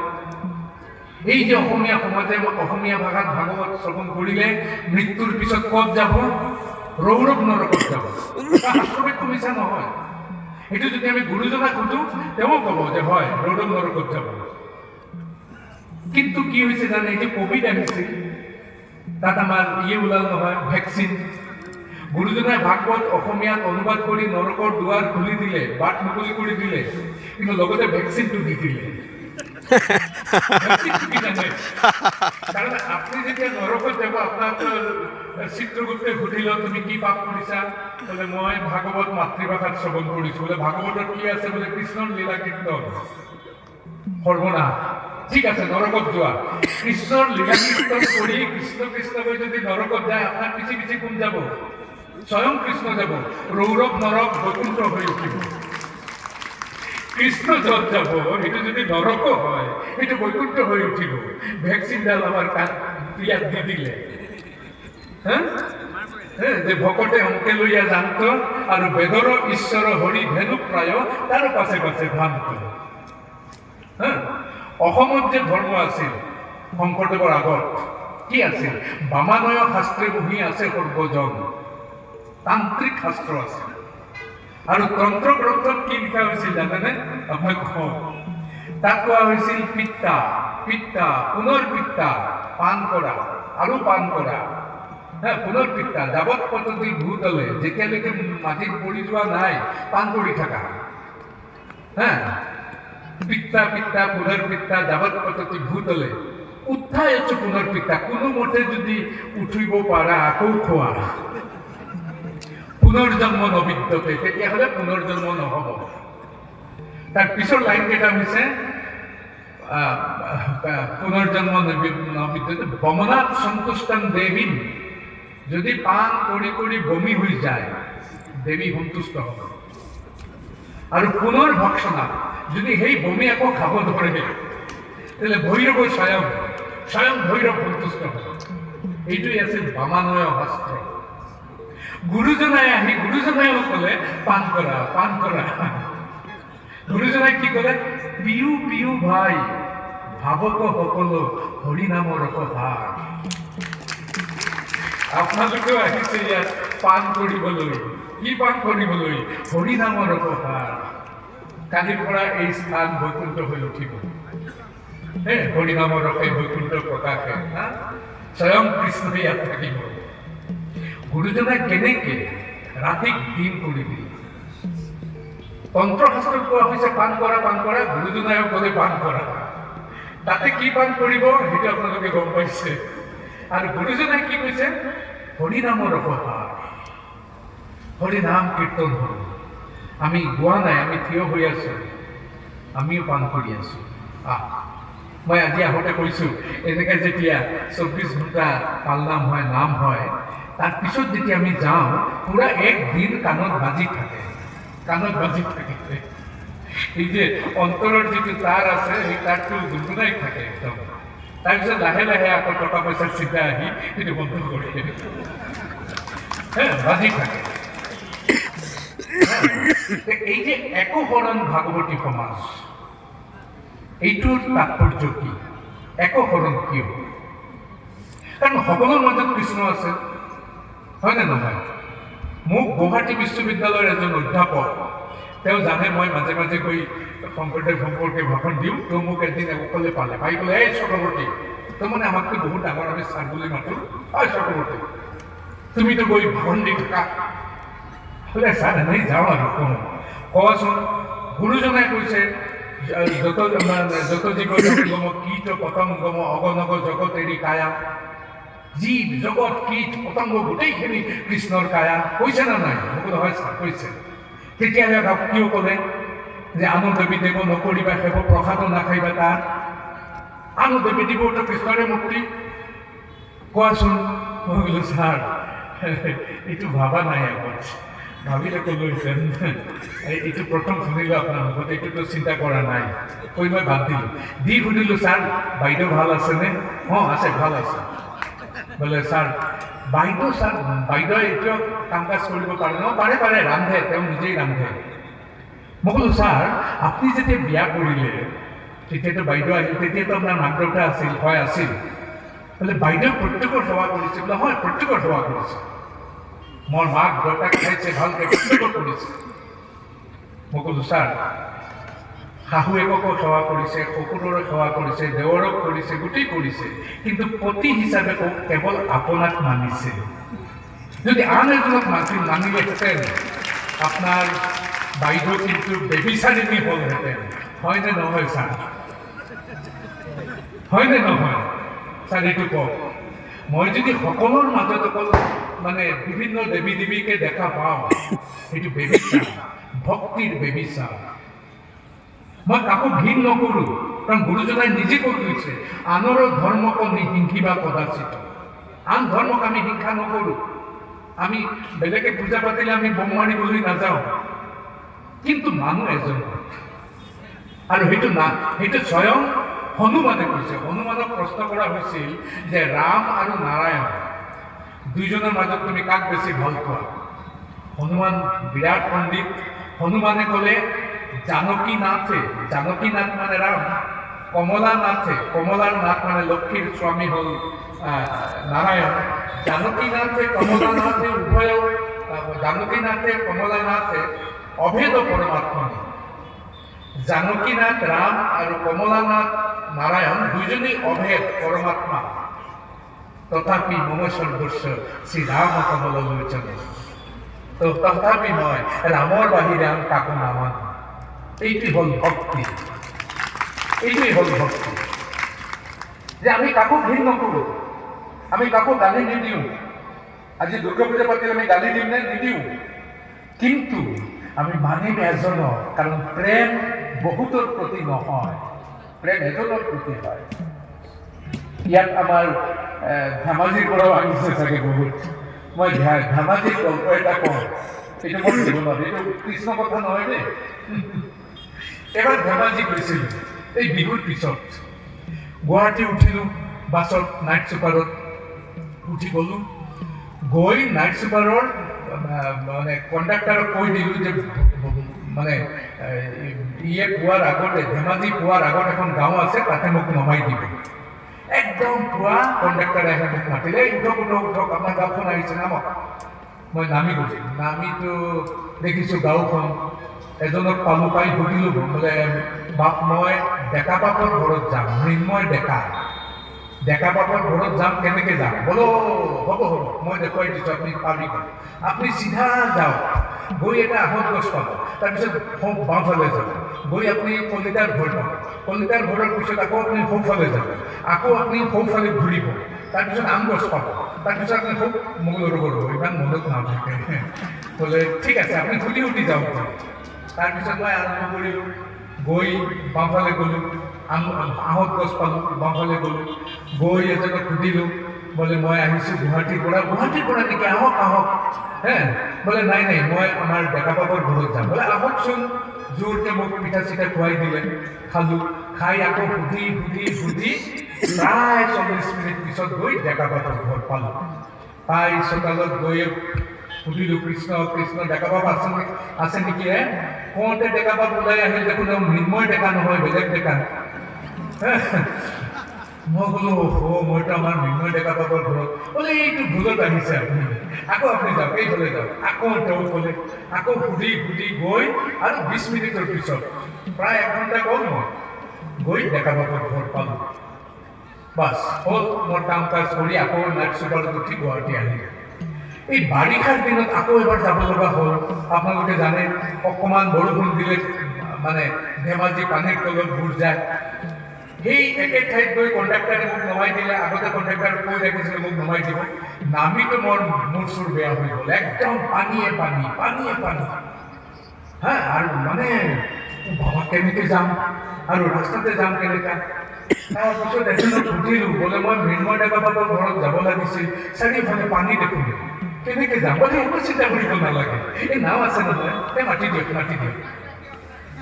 এই যে অসমীয়া সমাজে অসমীয়া ভাষাত ভাগৱত শ্ৰৱণ কৰিলে মৃত্যুৰ পিছত ক'ত যাব? ৰৌৰৱ নৰকত যাব। শাস্ত্ৰ বাক্য মিছা নহয়। এইটো যদি আমি গুৰুজনাক সুধো তেওঁ ক'ব যে হয় ৰৌৰৱ নৰকত যাব। কিন্তু কি হৈছে জানে, এই যে কোভিড আহিছিল তাত আমাৰ ওলাল নহয়, ভেকচিন। গুৰুজনাই ভাগৱত অসমীয়াত অনুবাদ কৰি নৰকৰ দুৱাৰ খুলি দিলে, বাট মুকলি কৰি দিলে, কিন্তু লগতে ভেকচিনটো দি দিলে। কাৰণ আপুনি যেতিয়া নৰকত যাব, আপোনাৰ চিত্ৰগুপ্তে সুধিল তুমি কি পাপ কৰিছা? বোলে মই ভাগৱত মাতৃভাষাত শ্ৰৱণ কৰিছো। বোলে ভাগৱতত কি আছে? বোলে কৃষ্ণৰ লীলা কীৰ্তন। সৰ্বনাশ। ঠিক আছে নৰকত যোৱা। কৃষ্ণৰ লীলা কীৰ্তন কৰি কৃষ্ণ কৃষ্ণ কৈ যদি নৰকত যায়, আপোনাৰ পিছে পিছে কোন যাব? স্বয়ং কৃষ্ণ যাব। ৰৌৰৱ নৰক বৈকুণ্ঠ হৈ উঠিব। কৃষ্ণ য'ত যাব সেইটো যদি নৰকো হয় সেইটো বৈকুণ্ঠ হৈ উঠিব। ভেকচিনডাল আমাৰ ইয়াত দি দিলে। যে ভকতে অংকে লইয়া জানত আৰু বেদৰ ঈশ্বৰ হৰি ধেনু প্ৰায় তাৰ পাছে পাছে ভ্ৰান্ত। অসমত যে ধৰ্ম আছিল শংকৰদেৱৰ আগত কি আছিল? বামানয় শাস্ত্ৰে বহি আছে সৰ্বজন, তান্ত্ৰিক শাস্ত্ৰ আছিল। আৰু তন্ত্ৰ গ্ৰন্থত কি লিখা হৈছিল জানেনে? আপোনাক কওঁ, তাত কোৱা হৈছিল পিত্তা পিত্তা পুনৰ পিত্তা, পান কৰা আৰু পান কৰা। পুনৰ পিত্তা যাৱত পদ্ধতি ভূতলে, যেতিয়ালৈকে মাটিত পৰি যোৱা নাই পান কৰি থাকা। পিত্তা পিত্তা পুনৰ পিত্তা যাৱত পদ্ধতি ভূতলে, উত্থাই আছো পুনৰ পিত্তা, কোনো মতে যদি উঠিব পাৰা আকৌ খোৱা। পুনৰ্জন্ম নবিদ্যতে, তেতিয়াহ'লে পুনৰ্জন্ম নহ'ব। তাৰ পিছৰ লাইন কেইটা হৈছে পুনৰ্জন্ম নবিদ্যতে বমনাত সন্তুষ্টন দেৱীন, যদি পান কৰি কৰি বমি হৈ যায় দেৱী সন্তুষ্ট হ'ব। আৰু পুনৰ ভক্ষণা, যদি সেই বমি আকৌ খাব ধৰে তেতিয়াহ'লে ভৈৰৱ স্বয়ং ভৈৰৱ সন্তুষ্ট হ'ব। এইটোৱেই আছিল বামানয় শাস্ত্ৰ। গুৰুজনাই আহি গুৰুজনাইও ক'লে পান কৰা পান কৰা। গুৰুজনাই কি ক'লে, পিয়ু পিয়ু ভাই ভাৱক সকলো হৰিনামৰ ৰসভাৰ। আপোনালোকেও আহিছে ইয়াত পান কৰিবলৈ। কি পান কৰিবলৈ? হৰিনামৰ ৰসভাৰ। কালিৰ পৰা এই স্থান বৈকুণ্ঠ হৈ উঠিব। হৰিনামৰ ৰসে বৈকুণ্ঠ প্ৰকাশে, স্বয়ং কৃষ্ণই ইয়াত থাকিব। গুৰুজনাই কেনেকে ৰাতিক দিন কৰি দিলে। তন্ত্ৰশাস্ত্ৰত কোৱা হৈছে পান কৰা, পান কৰা। গুৰুজনায়ো ক'লে পান কৰা। তাতে কি পান কৰিব সেইটো আপোনালোকে গম পাইছে। আৰু গুৰুজনাই কি কৈছে? হৰিনামৰ ৰসভাৰ, হৰিনাম কীৰ্তন হ'ল। আমি গোৱা নাই, আমি থিয় হৈ আছো, আমিও পান কৰি আছো। মই আজি আহোঁতে কৈছোঁ, এনেকৈ যেতিয়া 24 ঘণ্টা পালনাম হয়, নাম হয়, তাৰ পিছত যেতিয়া আমি যাওঁ, পুৰা এক দিন কাণত বাজি থাকে, কাণত বাজি থাকে। এই যে অন্তৰৰ যিটো তাঁৰ আছে, সেই তাঁৰটো গুণগুণাই থাকে একদম। তাৰপিছত লাহে লাহে আকৌ টকা পইচাৰ চিন্তা আহি সেইটো বন্ধ কৰি বাজি থাকে। এই যে একশৰণ ভাগৱতী সমাজ, এইটোৰ তাৎপৰ্য কি? একশৰণ কিয়? কাৰণ সকলোৰ মাজত কৃষ্ণ আছে, হয়নে নহয়? মোক গুৱাহাটী বিশ্ববিদ্যালয়ৰ এজন অধ্যাপক, তেওঁ জানে মই মাজে মাজে গৈ শংকৰদেৱ সম্পৰ্কে ভাষণ দিওঁ। তেওঁ মোক এদিন অকলে পালে, পাই গ'লে, এই চক্ৰৱৰ্তী, তই মানে আমাতকৈ বহুত ডাঙৰ, আমি ছাৰ বুলি মাতোঁ, হয় চক্ৰৱৰ্তী, তুমিতো গৈ ভাষণ দি থাকা। বোলে ছাৰ এনেই যাওঁ আৰু কোৱাচোন, গুৰুজনাই কৈছে যত জীৱ জগম কীট পতংগম অগনগ জগত এৰি কায়া। জীৱ জগত কীট পতংগ গোটেইখিনি কৃষ্ণৰ কায়া। কৈছে না নাই? মোক হয় ছাৰ কৈছে। তেতিয়াহ'লে কিয় ক'লে যে আন দেৱী দেৱ নকৰিবা সেৱ, প্ৰসাদ নাখাইবা তাত? আন দেৱী দেৱতো কৃষ্ণৰে মূৰ্তি। কোৱাচোন। মই বোলো ছাৰ এইটো ভাবা নাই আগত, ভাবিলে ক'লোহেঁতেন। এইটো প্ৰথম শুনিলোঁ আপোনাৰ মুখত, এইটোতো চিন্তা কৰা নাই। কৈ মই বাদ দিলোঁ। দি সুধিলোঁ, ছাৰ বাইদেউ ভাল আছেনে? অঁ আছে, ভাল আছে। বোলে ছাৰ বাইদেউ, ছাৰ বাইদেৱে এতিয়াও কাম কাজ কৰিব পাৰে ন? পাৰে পাৰে, ৰান্ধে, তেওঁ নিজেই ৰান্ধে। মই ক'লোঁ ছাৰ আপুনি যেতিয়া বিয়া কৰিলে তেতিয়াতো বাইদেউ আহিল, তেতিয়াতো আপোনাৰ মাক দেউতা আছিল? হয় আছিল। বোলে বাইদেউ প্ৰত্যেকৰ সেৱা কৰিছে? বোলে হয়, প্ৰত্যেকৰ সেৱা কৰিছে। মোৰ মাক দেউতাক খাইছে ভালকৈ, প্ৰত্যেকৰ কৰিছে। মই ক'লোঁ ছাৰ শাহুৱেককো সেৱা কৰিছে, শহুৰৰো সেৱা কৰিছে, দেৱৰক কৰিছে, গোটেই কৰিছে, কিন্তু পতি হিচাপে কেৱল আপোনাক মানিছে। যদি আন এজনক মানিলেহেঁতেন আপোনাৰ বাইদেউ কিন্তু বেবিচাৰিণী হ'লহেঁতেন। হয়নে নহয় ছাৰ? হয়নে নহয় ছাৰ? এইটো কওক। মই যদি সকলোৰ মাজত অকল মানে বিভিন্ন দেৱী দেৱীকে দেখা পাওঁ, সেইটো বেবিচাৰ, ভক্তিৰ বেবিচাৰ। মই কাকো ঘৃণ নকৰোঁ, কাৰণ গুৰুজনাই নিজে কৈ গৈছে, আনৰ ধৰ্মক নিহিংসিবা কদাচিত। আন ধৰ্মক আমি হিংসা নকৰোঁ। আমি বেলেগে পূজা পাতিলে আমি বোম মাৰিবলৈ নাযাওঁ, কিন্তু মানুহ এজন। আৰু সেইটো স্বয়ং হনুমানে কৈছে। হনুমানক প্ৰশ্ন কৰা হৈছিল যে ৰাম আৰু নাৰায়ণ দুইজনৰ মাজত তুমি কাক বেছি ভাল পোৱা? হনুমান বিৰাট পণ্ডিত। হনুমানে ক'লে জানকী নাথে, জানকী নাথ মানে ৰাম, কমলা নাথে, কমলাৰ নাথ মানে লক্ষ্মীৰ স্বামী হ'ল নারায়ণ। জানকীনাথে কমলানাথে উভয়, জানকীনাথে কমলানাথে অভেদ পরমাত্মা। জানকীনাথ রাম আর কমলানাথ নারায়ণ দুজনেই অভেদ পরমাত্মা। তথাপি মম সর্বস্ব শ্রী রাম কমল লোচন। তো তথাপি মই ৰামৰ বাহিৰে আন কাকো নামানো। এইটি হল ভক্তি, এইটোৱেই হল ভক্তি। যে আমি কাকো ঘৃণ নকৰো, আমি কাকো গালি নিদিওঁ। আজি দুৰ্গা পূজা পাতিলে আমি গালি দিম নে? নিদিওঁ। কিন্তু আমি মানিম এজনক, কাৰণ প্ৰেম বহুতৰ প্ৰতি নহয়, প্ৰেম এজনৰ প্ৰতি হয়। ইয়াত আমাৰ ধেমাজিৰ পৰাও আহিছে চাগে বহুত। মই ধেমাজিৰ গল্প এটা কওঁ, এইটো মোৰ জীৱনত, এইটো কৃষ্ণ কথা নহয় দেই। এবাৰ ধেমাজি গৈছিলোঁ এই বিহুৰ পিছত। গুৱাহাটী উঠিলোঁ বাছত, নাইট চুপাৰত উঠি গ'লোঁ। গৈ নাইট চুপাৰৰ মানে কণ্ডাক্টাৰক কৈ দিলোঁ যে মানে ইয়ে পোৱাৰ আগতে ধেমাজি পোৱাৰ আগত এখন গাঁও আছে, তাতে মোক নমাই দিব। একদম পুৱা কণ্ডাক্টৰে আহি মোক মাতিলে, উঠক উঠক উঠক, আপোনাৰ গাঁওখন আহিছে নামক। মই নামি গৈছোঁ, নামিতো দেখিছোঁ গাঁওখন, এজনক পালোঁ, পাই সুধিলোঁ বোলে বাপ মই ডেকা বাপৰ ঘৰত যাম, মৃন্ময় ডেকা বাপৰ ঘৰত যাম, কেনেকৈ যাম? বোলো হ'ব হ'ব মই দেখুৱাই দিছোঁ, আপুনি পাৰিব। আপুনি চিধা যাওক, গৈ এটা আহত গছ পাব, তাৰপিছত বাওঁফালে যাব, গৈ আপুনি কলিতাৰ ঘৰ পাব, কলিতাৰ ঘৰৰ পিছত আকৌ আপুনি সোঁফালে যাব, আকৌ আপুনি সোঁফালে ঘূৰিব, তাৰপিছত আম গছ পাব, তাৰপিছত আপুনি খুব মূলৰ কৰিব, ইমান মনত নাথাকে। বোলে ঠিক আছে আপুনি ঘূৰি উঠি যাওক। তাৰপিছত মই আৰম্ভ কৰিলোঁ, গৈ বাওঁফালে গ'লোঁ, আহত গছ পালোঁ, বাওঁফালে গ'লোঁ, গৈ এজনক সুধিলোঁ বোলে মই আহিছোঁ গুৱাহাটীৰ পৰা নেকি, আহক আহক। বোলে নাই নাই মই আমাৰ ডেকা বাপৰ ঘৰত যাম। বোলে আহকচোন। জোৰকৈ মোক পিঠা চিঠা খুৱাই দিলে, খালোঁ, খাই আকৌ সুধি প্ৰায় 40 মিনিট পিছত গৈ ডেকা বাপৰ ঘৰ পালোঁ। পাই চোতালত গৈ সুধিলোঁ কৃষ্ণ কৃষ্ণ ডেকা বাপ আছে নেকি? কওঁতে ডেকা বাপ ওলাই আহিল, দেখোন মৃন্ময় ডেকা নহয়, বেলেগ ডেকা। মই বোলো মইতো আমাৰ মৃন্ময় ডেকা বাপৰ ঘৰত। বোলে এইটো ভুলত আহিছে আপুনি, আকৌ আপুনি যাওক, এইফালে যাওক। আকৌ তেওঁ ক'লে, আকৌ সুধি গৈ আৰু 20 মিনিটৰ পিছত প্ৰায় 1 ঘণ্টা গ'ল, মই গৈ ডেকা বাপৰ ঘৰ পালোঁ। বাছ হ'ল মোৰ কাম কাজ কৰি আকৌ নাইট চুপাৰত উঠি গুৱাহাটী আহিলোঁ। এই বাৰিষাৰ দিনত আকৌ এবাৰ যাব লগা হ'ল। আপোনালোকে জানে অকণমান বৰষুণ দিলে মানে ধেমাজি পানীৰ তলত বুৰ যায়। সেই একে ঠাইত গৈ কণ্ডাক্টাৰে মোক নমাই দিলে। আগতে কণ্ডাক্টাৰে কৈ ৰাখিছিলে মোক নমাই দিব। নামিতো মোৰ চুৰ বেয়া হৈ গ'ল, একদম পানীয়ে পানী। আৰু মানে বাবা কেনেকৈ যাম আৰু ৰাস্তাতে যাম কেনেকা? তাৰপিছত এজনক সুধিলোঁ, বোলে মই মৃন্ময় ডেকা বাপৰ ঘৰত যাব লাগিছিল, চাৰিওফালে পানী দেখোন, কেনেকৈ যাম? বোলে একো চিন্তা কৰিব নালাগে, এই নাও আছে নহয়, মাতি দিয়ক।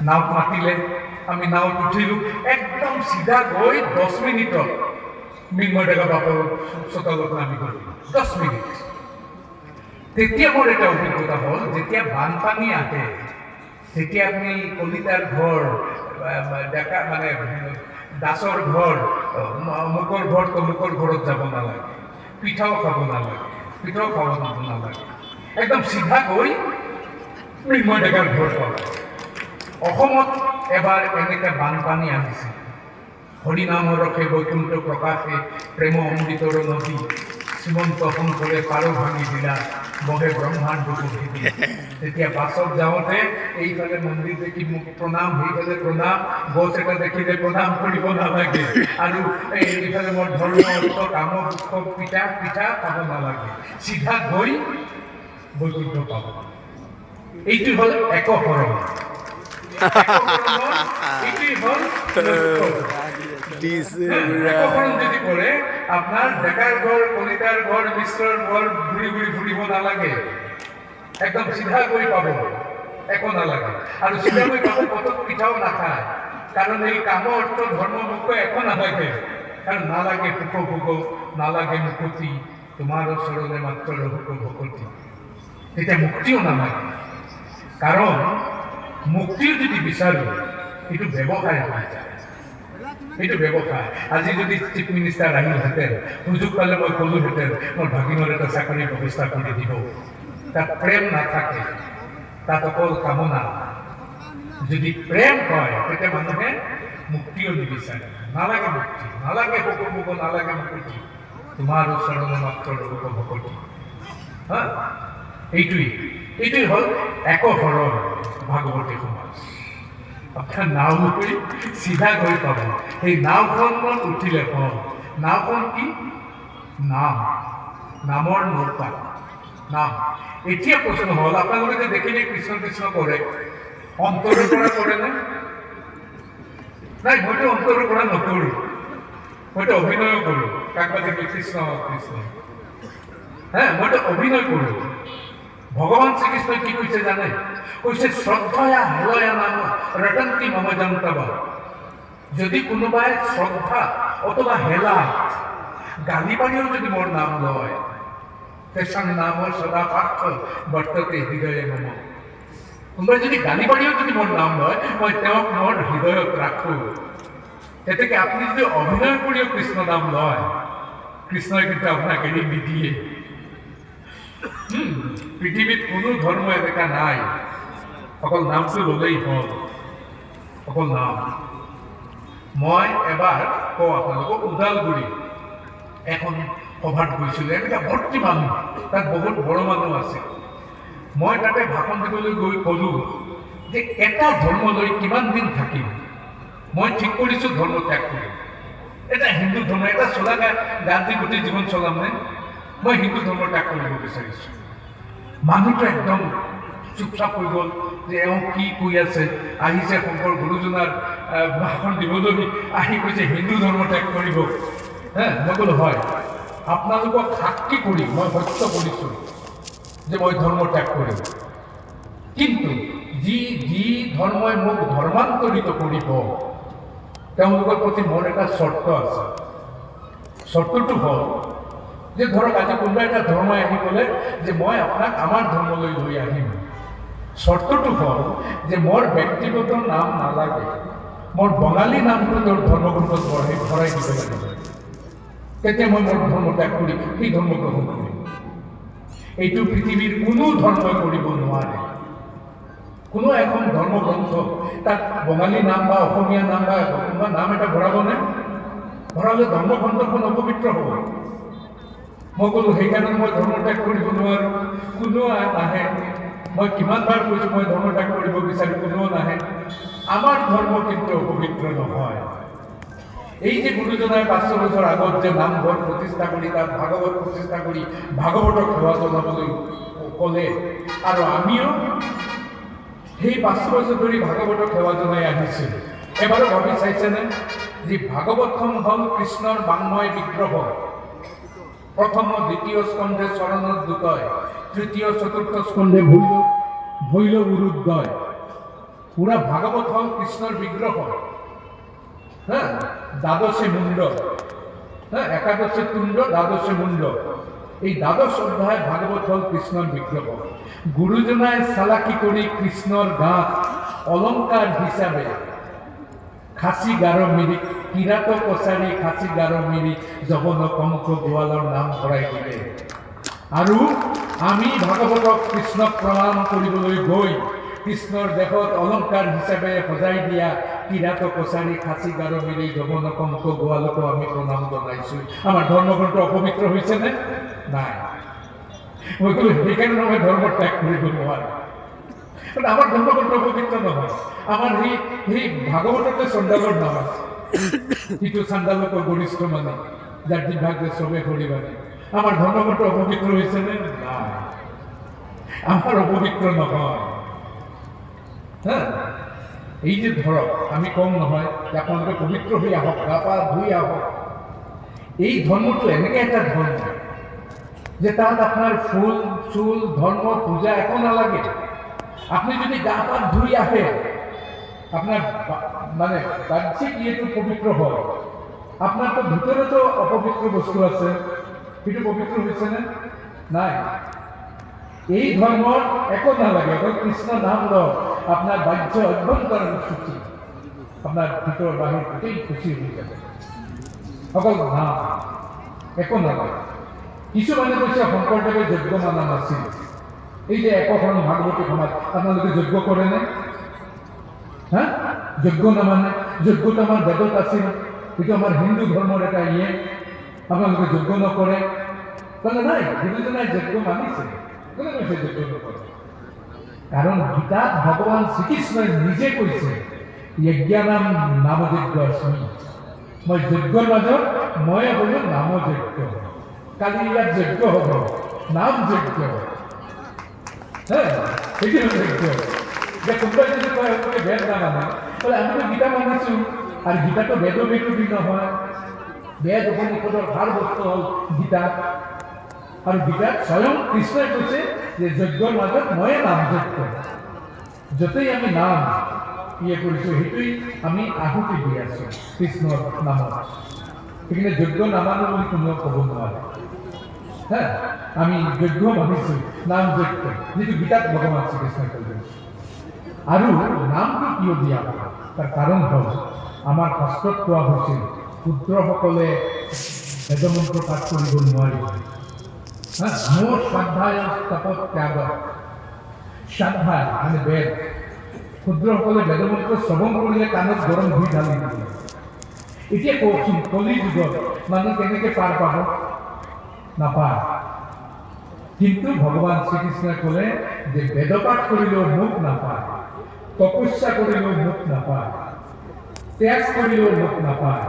নাওত মাতিলে, আমি নাওত উঠিলোঁ, একদম চিধা গৈ 10 মিনিটত মৃন্ময় ডেকা বাপৰ চোতালত নামি গ'লোঁ। 10 মিনিট। তেতিয়া মোৰ এটা অভিজ্ঞতা হ'ল, যেতিয়া বানপানী আহে তেতিয়া আপুনি কলিতাৰ ঘৰ, ডেকা মানে দাসৰ ঘৰ, অমুকৰ ঘৰ তমুকৰ ঘৰত যাব নালাগে, পিঠাও খাব নালাগে, একদম চিধা গৈ মৃন্ময় ডেকাৰ ঘৰ পাব। অসমত এবাৰ এনেকৈ বানপানী আহিছিল। হৰিনামৰ ৰসে বৈকুণ্ঠ প্ৰকাশে প্ৰেম অমৃতৰ নদী, শ্ৰীমন্ত শংকৰে পাৰ ভাঙি দিলা, মহে ব্ৰহ্মাণ্ড গঢ়ি দিলা। তেতিয়া বাছত যাওঁতে এইফালে মন্দিৰ দেখি মোক প্ৰণাম, সেইফালে প্ৰণাম, গছ এটা দেখিলে প্ৰণাম কৰিব নালাগে, আৰু এইফালে মোৰ ধৰ্ম অৰ্থ কাম উৎসৱ পিঠা খাব নালাগে, চিধা গৈ বৈকুণ্ঠ পাব। এইটো হ'ল একশৰণ। যদি কৰে আপোনাৰ ডেকাৰ ঘৰ, কলিতাৰ ঘৰ, মিশ্ৰৰ ঘৰ ঘূৰি ফুৰিব নালাগে, একদম চিধা গৈ পাব, একো নালাগে। আৰু চিধা গৈ পাব, পথত পিঠাও নাখায়, কাৰণ এই কাম অৰ্থ ধৰ্ম মুখ্য একো নালাগে, কাৰণ নালাগে ভোক নালাগে মুকুতি, তোমাৰ চৰণে মাত্ৰ ৰহুক ভকতি। তেতিয়া মুক্তিও নালাগে, কাৰণ মুক্তিও যদি বিচাৰোঁ এইটো ব্যৱসায় হৈ যায়, এইটো ব্যৱসায়। আজি যদি চিফ মিনিষ্টাৰ আহিলহেঁতেন, সুযোগ পালে মই ক'লোহেঁতেন মোৰ ভাগিনৰ এটা চাকৰিৰ ব্যৱস্থা কৰি দিব। তাত প্ৰেম নাথাকে, তাত অকল কামনা। যদি প্ৰেম হয় তেতিয়া মানুহে মুক্তিও নিবিচাৰে, নালাগে মুক্তি, নালাগে ভোগ, নালাগে মুক্তি, তোমাৰ চৰণে মাত্ৰ ৰহুক ভকতি। এইটোৱেই হ'ল একশৰণ ভাগৱতী সমাজ। আপোনাৰ নাও লৈ চিধা গৈ পাব। সেই নাওখনত উঠিলে হ'ল, নাওখন কি? নামৰ নৌকা, নাম। এতিয়া প্ৰশ্ন হ'ল, আপোনালোকে যে দেখিলে কৃষ্ণ কৰে, অন্তৰৰ পৰা কৰেনে? নাই, মইতো অন্তৰৰ পৰা নকৰোঁ, মইতো অভিনয় কৰোঁ। কাকবা দেখি কৃষ্ণ মইতো অভিনয় কৰোঁ। ভগৱান শ্ৰীকৃষ্ণই কি কৈছে জানে? কৈছে শ্ৰদ্ধয়া হেলয়া নাম ৰটন্তি মম জন্তৱ। যদি কোনোবাই শ্ৰদ্ধা অথবা হেলা গালি পাৰিও যদি মোৰ নাম লয়, তেচাং নামৰ সদা পাৰ্থ বৰ্ততে হৃদয়ে মম। কোনোবাই যদি গালি পাৰিও যদি মোৰ নাম লয়, মই তেওঁক মোৰ হৃদয়ত ৰাখোঁ। এতেকে আপুনি যদি অভিনয় কৰিও কৃষ্ণ নাম লয়, কৃষ্ণই কিন্তু আপোনাক এৰি নিদিয়ে। পৃথিৱীত কোনো ধৰ্ম এনেকা নাই, অকল নামটো ল'লেই হ'ল, অকল নাম। মই এবাৰ কওঁ আপোনালোকক, ওদালগুৰি এখন সভাত গৈছিলোঁ, এনেকুৱা ভৰ্তি মানুহ, তাত বহুত বড় মানুহ আছে। মই তাতে ভাষণ দিবলৈ গৈ ক'লোঁ যে এটা ধৰ্ম লৈ কিমান দিন থাকিম, মই ঠিক কৰিছোঁ ধৰ্ম ত্যাগ কৰিম। এটা হিন্দু ধৰ্ম, এটা চলা গাত দি গোটেই জীৱন চলাম নে? মই হিন্দু ধৰ্ম ত্যাগ কৰিব বিচাৰিছোঁ। মানুহটো একদম চুপচাপ হৈ গ'ল যে এওঁ কি কৈ আছে, আহিছে শংকৰ গুৰুজনাৰ ভাষণ দিবলৈ, আহি কৈছে হিন্দু ধৰ্ম ত্যাগ কৰিব। মই ক'লোঁ হয়, আপোনালোকক সাক্ষী কৰি মই সত্য কৰিছোঁ যে মই ধৰ্ম ত্যাগ কৰিম, কিন্তু যি ধৰ্মই মোক ধৰ্মান্তৰিত কৰিব তেওঁলোকৰ প্ৰতি মোৰ এটা চৰ্ত আছে। চৰ্তটো হ'ল যে ধৰক আজি কোনোবা এটা ধৰ্মই আহি ক'লে যে মই আপোনাক আমাৰ ধৰ্মলৈ লৈ আহিম, চৰ্তটো হ'ল যে মোৰ ব্যক্তিগত নাম নালাগে, মোৰ বঙালী নামটো তেওঁৰ ধৰ্মগ্ৰন্থত ভৰাই দিব লাগিব, তেতিয়া মই মোৰ ধৰ্ম ত্যাগ কৰি সেই ধৰ্ম গ্ৰহণ কৰিম। এইটো পৃথিৱীৰ কোনো ধৰ্মই কৰিব নোৱাৰে। কোনো এখন ধৰ্মগ্ৰন্থ তাত বঙালী নাম বা অসমীয়া নাম বা কোনোবা নাম এটা ভৰাবনে? ভৰালে ধৰ্মগ্ৰন্থখন অপবিত্ৰ হ'ব। মই ক'লোঁ সেইকাৰণে মই ধৰ্ম ত্যাগ কৰিব নোৱাৰোঁ, কোনো নাহে। মই কিমানবাৰ কৈছোঁ মই ধৰ্ম ত্যাগ কৰিব বিচাৰোঁ, কোনেও নাহে। আমাৰ ধৰ্ম কিন্তু অপবিত্ৰ নহয়। এই যে গুৰুজনাই 500 বছৰ আগত যে নামঘৰ প্ৰতিষ্ঠা কৰি তাত ভাগৱত প্ৰতিষ্ঠা কৰি ভাগৱতক সেৱা জনাবলৈ ক'লে, আৰু আমিও সেই 500 বছৰ ধৰি ভাগৱতক সেৱা জনাই আহিছোঁ। এবাৰো ভাবি চাইছেনে যে ভাগৱতখন হ'ল কৃষ্ণৰ বাংময় বিগ্ৰহ। প্ৰথম দ্বিতীয় স্কন্ধে চৰণত দুটয়, তৃতীয় চতুৰ্থ স্কন্ধে ভৈল উৰুদ্বয়। পুৰা ভাগৱত হ'ল কৃষ্ণৰ বিগ্ৰহ। দ্বাদশে মুণ্ড, একাদশে তুণ্ড, দ্বাদশে মুণ্ড, এই দ্বাদশ অধ্যায় ভাগৱত হ'ল কৃষ্ণৰ বিগ্ৰহ। গুৰুজনাই চালাকি কৰি কৃষ্ণৰ গাত অলংকাৰ হিচাপে খাচী গাৰ মিৰিক, কিৰাত কছাৰী খাচী গাৰ মিৰিক, যৱন কংস গোৱালৰ নাম ভৰাই দিলে। আৰু আমি ভাগৱতক কৃষ্ণক প্ৰণাম কৰিবলৈ গৈ কৃষ্ণৰ দেশত অলংকাৰ হিচাপে সজাই দিয়া কিৰাত কছাৰী খাচী গাৰ মিৰিক, যৱন কংস গোৱালকো আমি প্ৰণাম জনাইছোঁ। আমাৰ ধৰ্মগ্ৰন্থ অপবিত্ৰ হৈছেনে? নাই। মই ক'লো সেইকাৰণে মই ধৰ্ম ত্যাগ কৰিব নোৱাৰোঁ। আমাৰ ধৰ্মগ্ৰন্থ অপবিত্ৰ নহয়। আমাৰ সেই ভাগৱততে চণ্ডালৰ নাম আছে, সিটো চাণ্ডালকৰ গৰিষ্ঠ মানে, যাৰ জিভাগে চবে কৰি মানে। আমাৰ ধৰ্মগ্ৰন্থ অপবিত্ৰ হৈছেনে? নাই, আমাৰ অপবিত্ৰ নহয়। এই যে ধৰক আমি কম নহয় যে আপোনালোকে পবিত্ৰ হৈ আহক, গা পা ধুই আহক। এই ধৰ্মটো এনেকৈ এটা ধৰ্ম যে তাত আপোনাৰ ফুল চুল ধৰ্ম পূজা একো নালাগে। আপনি যদি গা পা ধুই আহে, আপনার মানে বাহ্যিক ইয়েটো পবিত্র হয়, আপনার তো ভিতরে তো অপবিত্র বস্তু আছে, সেইটো পবিত্র হয়েছে না? নাই। এই ধর্মর একো নালাগে, অকল কৃষ্ণ নাম লও, আপনার বাহ্য অভ্যন্তরীণ সুখী, আপনার ভিতর বাহির গোটেই খুশি হয়ে যাবে। অকল নাম, একো নালাগে। কিছুমানে কৈছে শংকৰদেৱে যজ্ঞ মানা নাছিল। এই যে একখন ভাগৱতী সমাজ, আপোনালোকে যজ্ঞ কৰেনে? যজ্ঞ নামানে? যজ্ঞটো আমাৰ বেদত আছিল, এইটো আমাৰ হিন্দু ধৰ্মৰ এটা আপোনালোকে যজ্ঞ নকৰে? ক'লে নাই, গুৰুজনাই যজ্ঞ মানিছে। কোনে কৈছে যজ্ঞ নকৰে? কাৰণ গীতাত ভগৱান শ্ৰীকৃষ্ণই নিজে কৈছে, যজ্ঞানাম নামযজ্ঞ আস্মি। মই যজ্ঞৰ মাজত মই হ'লো নামযজ্ঞ। কালি ইয়াত যজ্ঞ হ'ব, নাম যজ্ঞ। সেইটো যজ্ঞ। যে কোনোবাই যদি কয় আপুনি বেদ নামানে, বোলে আমিতো গীতা মানিছোঁ, আৰু গীতাটো বেদৰ বিৰোধী নহয়। বেদ উপনিষদৰ ভাল বস্তু হ'ল গীতা, আৰু গীতাত স্বয়ং কৃষ্ণই কৈছে যে যজ্ঞৰ মাজত ময়ে নাম যজ্ঞ। য'তেই আমি নাম কৰিছোঁ, সেইটোৱেই আমি আহুতি দি আছোঁ কৃষ্ণৰ নামত। সেইকাৰণে যজ্ঞ নামানো বুলি কোনেও ক'ব নোৱাৰে। আমি যজ্ঞ মানিছোঁ, নাম যজ্ঞ, যিটো গীতাত ভগৱান শ্ৰীকৃষ্ণই কৈছে। আৰু নামটো কিয় দিয়া হ'ল তাৰ কাৰণ হ'ল আমাৰ শাস্ত্ৰত কোৱা হৈছিল ক্ষুদ্ৰসকলে বেদমন্ত্ৰ পাঠ কৰিব নোৱাৰিব। মোৰ শ্ৰদ্ধায় তপত ত্যাগ, শ্ৰদ্ধা মানে বেদ, ক্ষুদ্ৰসকলে বেদমন্ত্ৰ শ্ৰৱণ কৰিলে কাণত গৰম ঘি ঢালি দিব। এতিয়া কওকচোন কলি যুগত মানুহ কেনেকৈ পাৰ পাব? নাপায়। কিন্তু ভগৱান শ্ৰীকৃষ্ণই ক'লে যে বেদপাঠ কৰিলেও মুখ নাপায়, তপস্যা কৰিলেও মুখ নাপায়, ত্যাগ কৰিলেও মুখ নাপায়।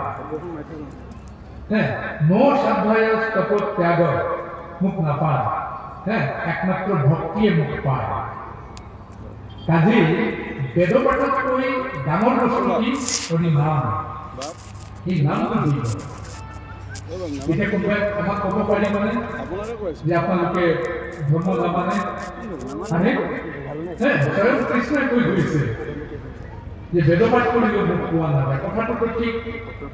মোৰ শ্ৰদ্ধায় তপত ত্যাগ মুখ নাপায়, একমাত্ৰ ভক্তিয়ে মুখ পায়। কাজেই বেদপাঠতকৈ ডাঙৰ বস্তু কি? হৰি নাম। এই নামটো দিব। এতিয়া কোনোবাই আমাক ক'ব পাৰিবনে যে আপোনালোকে ধৰ্ম নামানে? স্বয়ং কৃষ্ণই কৈ গৈছে যে বেদপাঠ কৰিলেও মুখ পোৱা নাযায়। কথাটোতো ঠিক।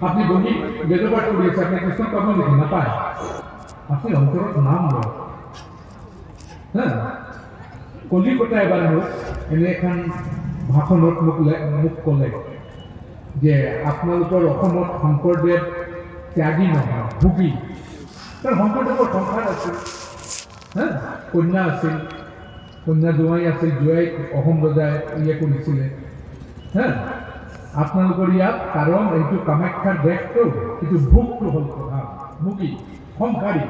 আপুনি বহি বেদপাঠ কৰি আছে, আপুনি কৃষ্ণ পাব নেকি? নাপায়। আপুনি অন্তৰত নাম লয়। কলিকতা এবাৰ মোক এনে এখন ভাষণত মোক ক'লে যে আপোনালোকৰ অসমত শংকৰদেৱ ত্যাগী নহয়, ভোগী। কাৰণ শংকৰদেৱৰ সংসাৰ আছিল, কন্যা আছিল, কন্যা জোঁৱাই আছিল, জোঁৱাইক অসম ৰজাই কৰিছিলে। আপোনালোকৰ ইয়াত কাৰণ এইটো কামাখ্যাৰ দেশটো, এইটো ভোগটো হ'ল প্ৰধান, ভোগী, সংসাৰী।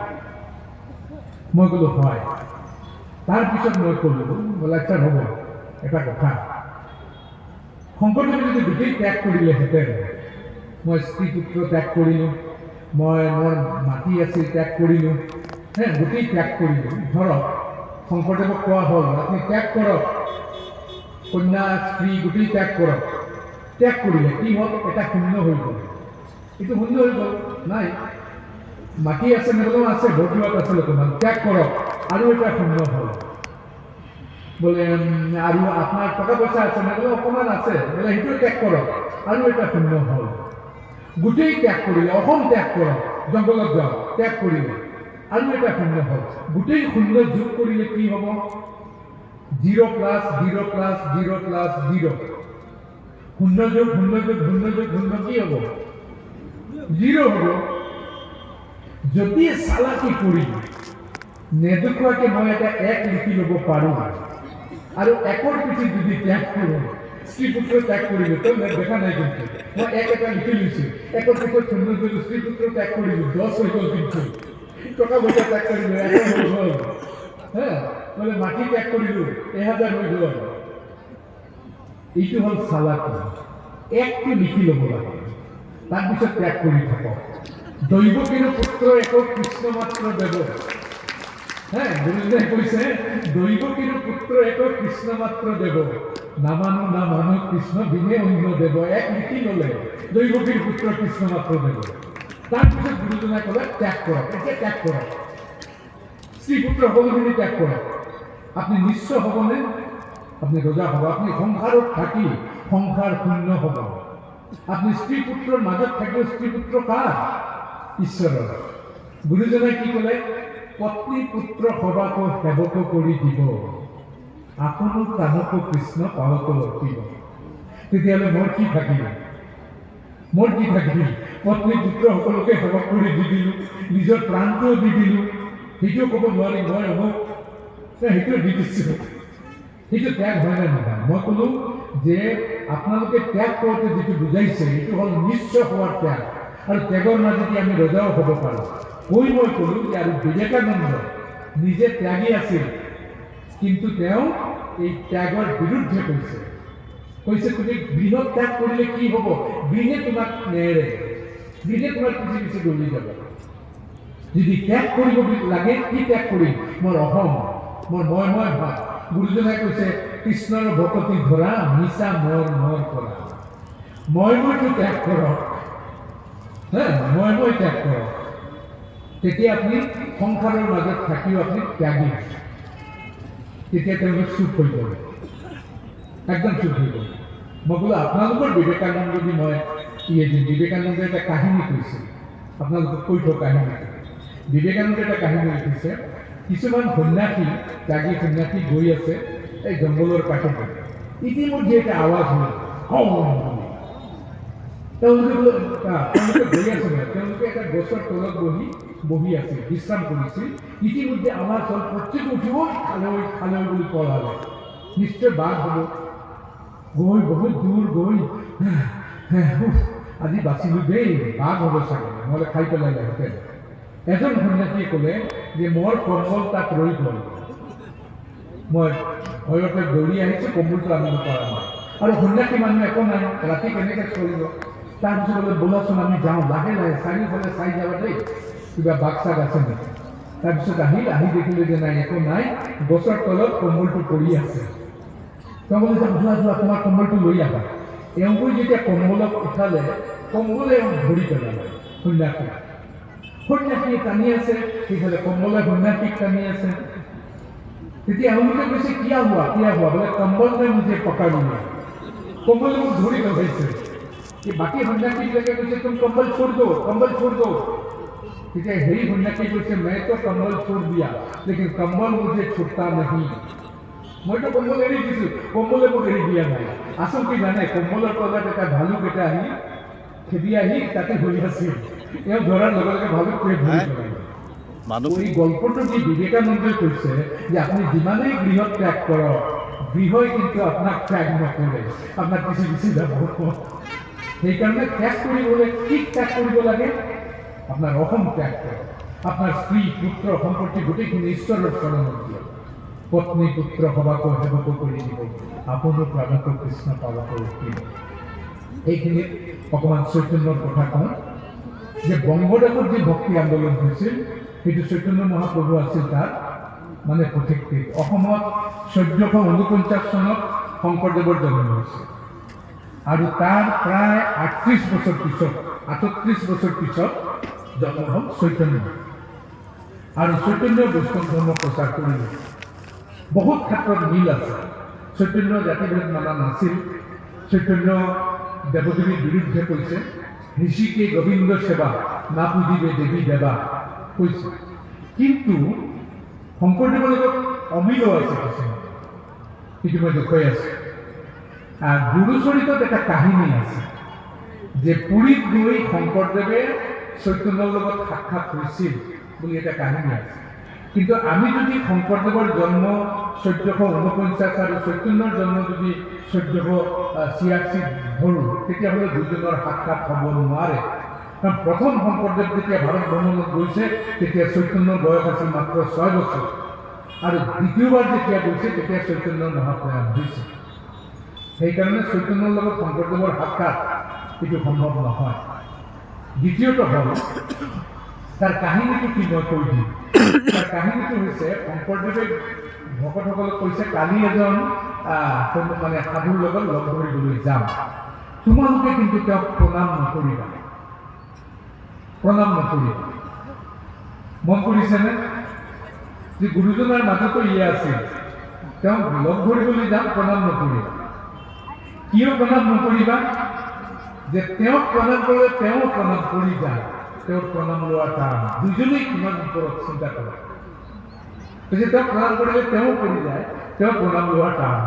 মই ক'লো হয়। তাৰপিছত মই ক'লো বোলে আচ্ছা হ'ব, এটা কথা, শংকৰদেৱে যদি গোটেই ত্যাগ কৰিলেহেঁতেন, মই স্ত্ৰী পুত্ৰ ত্যাগ কৰিলোঁ, মই মোৰ মাটি আছিল ত্যাগ কৰিলোঁ, গোটেই ত্যাগ কৰিলোঁ। ধৰক শংকৰদেৱক কোৱা হ'ল আপুনি ত্যাগ কৰক, কন্যা স্ত্ৰী গোটেই ত্যাগ কৰক। ত্যাগ কৰিলে কি হ'ল? এটা শূন্য হৈ গ'ল। এইটো শূন্য হৈ গ'ল, নাই। মাটি আছে নেবলেও আছে, বৰদোৱাত আছিল অকণমান, ত্যাগ কৰক, আৰু এটা শূন্য হ'ল। বোলে আৰু আপোনাৰ টকা পইচা আছে নেবলেও অকণমান আছে, বোলে সেইটো ত্যাগ কৰক, আৰু এটা শূন্য হ'ল। গোটেই ত্যাগ কৰিলে, অসম ত্যাগ কৰক, জংঘলত যাওক, ত্যাগ কৰিলে, আৰু এটা শূন্য হ'ল। গোটেই শূন্য যোগ কৰিলে কি হ'ব? 0 + 0 + 0 + 0। শূন্য যোগ শূন্য যোগ শূন্য যোগ শূন্য কি হ'ব? 0 হ'ব। যদি চালাকি কৰি নেদেখুৱাকে মই এটা 1 লিখি ল'ব পাৰোঁ, আৰু 1ৰ পিছত যদি ত্যাগ কৰোঁ, স্ত্ৰী পুত্ৰ ত্যাগ কৰিলোঁ, তই দেখা নাই কিন্তু মই 1 এটা লিখি লৈছোঁ, 1ৰ পিছত শূন্য যোগ স্ত্ৰী পুত্ৰ ত্যাগ কৰিলোঁ, 10 হৈ গ'ল। কিন্তু টকা পইচা ত্যাগ কৰিলোঁ, 1 হৈ গ'ল। বোলে মাটি ত্যাগ কৰিলোঁ, 1000 হৈ গ'ল। এইটো হ'ল চালাকি। 1টো লিখি ল'ব লাগে, তাৰপিছত ত্যাগ কৰি থাকক। দৈৱকীৰ পুত্ৰ একক কৃষ্ণ মাত্ৰ দেৱ। গুৰুজনাই কৈছে দৈৱকীৰ পুত্ৰ একক কৃষ্ণ মাত্ৰ দেৱ, নামানো না মানো কৃষ্ণ বিনে অন্য দেৱ। 1 লিখি ল'লে দৈৱকীৰ পুত্ৰ কৃষ্ণ মাত্ৰ দেৱ। তাৰপিছত গুৰুজনাই ক'লে ত্যাগ কৰক। এতিয়া ত্যাগ কৰক, স্ত্ৰী পুত্ৰ সকলোখিনি ত্যাগ কৰক। আপুনি নিশ্চয় হ'বনে? আপুনি ৰজা হ'ব। আপুনি সংসাৰত থাকি সংসাৰ শূন্য হ'ব। আপুনি স্ত্ৰী পুত্ৰৰ মাজত থাকিও স্ত্ৰী পুত্ৰ কাৰ? ঈশ্বৰৰ। গুৰুজনাই কি ক'লে? পত্নী পুত্ৰ সবাক সেৱক কৰি দিব, আপোনো তানক কৃষ্ণ পাৱত লখিব। তেতিয়াহ'লে মোৰ কি থাকিল? মোৰ কি থাকিল? পত্নী পুত্ৰ সকলোকে সেৱক কৰি দি দিলোঁ, নিজৰ প্ৰাণটোও দি দিলোঁ। সেইটোও ক'ব নোৱাৰি মই অমুক, সেইটোও দি দিছোঁ। সেইটো ত্যাগ হয় নে নহয়? মই ক'লো যে আপোনালোকে ত্যাগ কৰোঁতে যিটো বুজাইছে সেইটো হ'ল নিশ্চয় হোৱাৰ ত্যাগ, আৰু ত্যাগৰ মাজেদি আমি ৰজাও হ'ব পাৰোঁ। মই ক'লো যে আৰু বিবেকানন্দ নিজে ত্যাগী আছিল, কিন্তু তেওঁ এই ত্যাগৰ বিৰুদ্ধে কৈছে তুমি গৃহত ত্যাগ কৰিলে কি হ'ব? গৃহে তোমাক নেৰে, গৃহে তোমাৰ পিছে পিছে দৌৰি যাব। যদি ত্যাগ কৰিব লাগে, কি ত্যাগ কৰিম? মোৰ অহম, মোৰ মই ভাৱ। গুৰুজনাই কৈছে কৃষ্ণৰ ভকতি ধৰা, মিছা মোৰ কৰা। মইতো ত্যাগ কৰক, মই ত্যাগ কৰক। তেতিয়া আপুনি সংসাৰৰ মাজত থাকিও আপুনি ত্যাগী। তেতিয়া তেওঁলোক চুপ হৈ গ'ল, একদম চুপ হৈ গ'ল। মই বোলো আপোনালোকৰ বিবেকানন্দ দি মই বিবেকানন্দে এটা কাহিনী কৈছিল, আপোনালোকক কৈ থোৱা কাহিনী। বিবেকানন্দে এটা কাহিনী লিখিছে। কিছুমান সন্ন্যাসী, ত্যাগী সন্ন্যাসী গৈ আছে এই জংঘলৰ কাষতে। ইতিমধ্যে এটা আৱাজ হ'ল তেওঁলোকে বহি আছিল, তেওঁলোকে এটা গছৰ তলত বহি আছিল, বিশ্ৰাম কৰিছিল। ইতিমধ্যে আৱাজ হ'ল, প্ৰত্যেকে উঠিব, খালৈ বুলি পলালে। নিশ্চয় বাঘ হ'ব, গৈ বহুত দূৰ গৈ আজি বাচিলোঁ দেই, বাঘ হ'ব চাগে, নহ'লে খাই পেলালে হেঁতেন। এজন সন্যাসীয়ে ক'লে যে মোৰ কম্বল তাত ৰৈ গ'ল, মই ভয়তে দৌৰি আহিছোঁ, কম্বলটো আনিব পৰা নাই। আৰু সন্যাসী মানুহ একো নাই, ৰাতি কেনেকৈ চলিব? তাৰপিছত বোলে ব'লাচোন আমি যাওঁ, লাহে লাহে চাৰিওফালে চাই যাবা দেই, কিবা বাঘ চাঘ আছে নেকি। তাৰপিছত আহি দেখিলে যে নাই, একো নাই, গছৰ তলত কম্বলটো পৰি আছে। তেওঁ বোলে যোৱা তোমাৰ কম্বলটো লৈ আহা। এওঁকৈ যেতিয়া কম্বলক উঠালে, কম্বলে ধৰি পেলালে সন্যাসীয়ে টানি আছে, সেইফালে কম্বলে সন্যাসীক টানি আছে। তেতিয়া এওঁলোকে কৈছে, কিয়া হোৱা বোলে কম্বল লৈ মুঝে পকাই লিয়া, কম্বলে মোক ধৰি লগাইছে। বাকী সন্যাসীবিলাকে কৈছে, তুমি কম্বল छोड़ दो। তেতিয়া সেই সন্যাসী কৈছে, मैं तो कम्बल छोड़ दिया, लेकिन कम्बल मुझे छूटता नहीं। মইতো কম্বল এৰি দিছোঁ, কম্বলে মোক এৰি দিয়া নাই। আচল কি জানে, কম্বলৰ তলত এটা ভালুক এটা খেদি আহি তাতে ধৰি আছিল। এওঁ ধৰাৰ লগে লগে ভালুকটোৱে ধৰি পেলালে। এই গল্পটো দি বিবেকানন্দই কৈছে যে আপুনি যিমানেই গৃহ ত্যাগ কৰক, গৃহই কিন্তু আপোনাক ত্যাগ নকৰে, আপোনাক কিছু যাব। সেইকাৰণে ত্যাগ কৰিবলৈ কি ত্যাগ কৰিব লাগে? আপোনাৰ অহম ত্যাগ কৰক, আপোনাৰ স্ত্ৰী পুত্ৰ সম্পত্তি গোটেইখিনি ঈশ্বৰৰ চৰণত দিয়ক। পত্নী পুত্ৰ সবাকো সেৱক কৰি দিব, আপোনো প্ৰাণক কৃষ্ণ পাবক উঠিব। এইখিনিত অকণমান চৈতন্যৰ কথা কওঁ যে বংগদেশত যি ভক্তি আন্দোলন হৈছিল, সেইটো চৈতন্য মহাপ্ৰভু আছিল তাত মানে পথিকৃত। অসমত 1449 চনত শংকৰদেৱৰ জন্ম হৈছিল, আৰু তাৰ প্ৰায় 38 বছৰ পিছত জন্ম হ'ল চৈতন্য। আৰু চৈতন্য বৈষ্ণৱ ধৰ্ম প্ৰচাৰ কৰিলে। বহুত ক্ষেত্ৰত মিল আছে। চৈতন্য জাতিভেদ মানা নাছিল। চৈতন্য দেৱদেৱীৰ বিৰুদ্ধে কৈছে, ঋষিকে গোবিন্দ সেৱা না পুজিবে দেৱী দেৱা কৈছে। কিন্তু শংকৰদেৱৰ লগত অমিলো আছে কিছুমান, সেইটো মই দেখুৱাই আছোঁ। গুৰুচৰিতত এটা কাহিনী আছে যে পুৰীত গৈ শংকৰদেৱে চৈতন্যৰ লগত সাক্ষাৎ হৈছিল বুলি এটা কাহিনী আছে। কিন্তু আমি যদি শংকৰদেৱৰ জন্ম 1449 আৰু চৈতন্যৰ জন্ম যদি 1486 ধৰোঁ, তেতিয়াহ'লে দুজনৰ সাক্ষাৎ হ'ব নোৱাৰে। কাৰণ প্ৰথম শংকৰদেৱ যেতিয়া ভাৰত ভ্ৰমণত গৈছে, তেতিয়া চৈতন্যৰ বয়স আছিল মাত্ৰ 6 বছৰ, আৰু দ্বিতীয়বাৰ যেতিয়া গৈছে তেতিয়া চৈতন্যৰ মহাপ্ৰয়াণ হৈছে। সেইকাৰণে চৈতন্যৰ লগত শংকৰদেৱৰ সাক্ষাৎ এইটো সম্ভৱ নহয়। দ্বিতীয়ত হ'ল তাৰ কাহিনীটো কি মই কৈ দিম। তাৰ কাহিনীটো হৈছে, শংকৰদেৱে ভকতসকলক কৈছে, কালি এজন মানে সাধুৰ লগত লগ ধৰিবলৈ যাম, তোমালোকে কিন্তু তেওঁক প্ৰণাম নকৰিবা। মন কৰিছেনে যে গুৰুজনাৰ মাজতো আছিল, তেওঁক লগ ধৰিবলৈ যাম, প্ৰণাম নকৰিবা। কিয় প্ৰণাম নকৰিবা? যে তেওঁক প্ৰণাম কৰিলে তেওঁ প্ৰণাম কৰি যায়, তেওঁৰ প্ৰণাম লোৱা টান। দুজনেই কিমান ওপৰত চিন্তা কৰে। কৈছে তেওঁক প্ৰণাম কৰিলে তেওঁ কৰি যায়, তেওঁ প্ৰণাম লোৱা টান।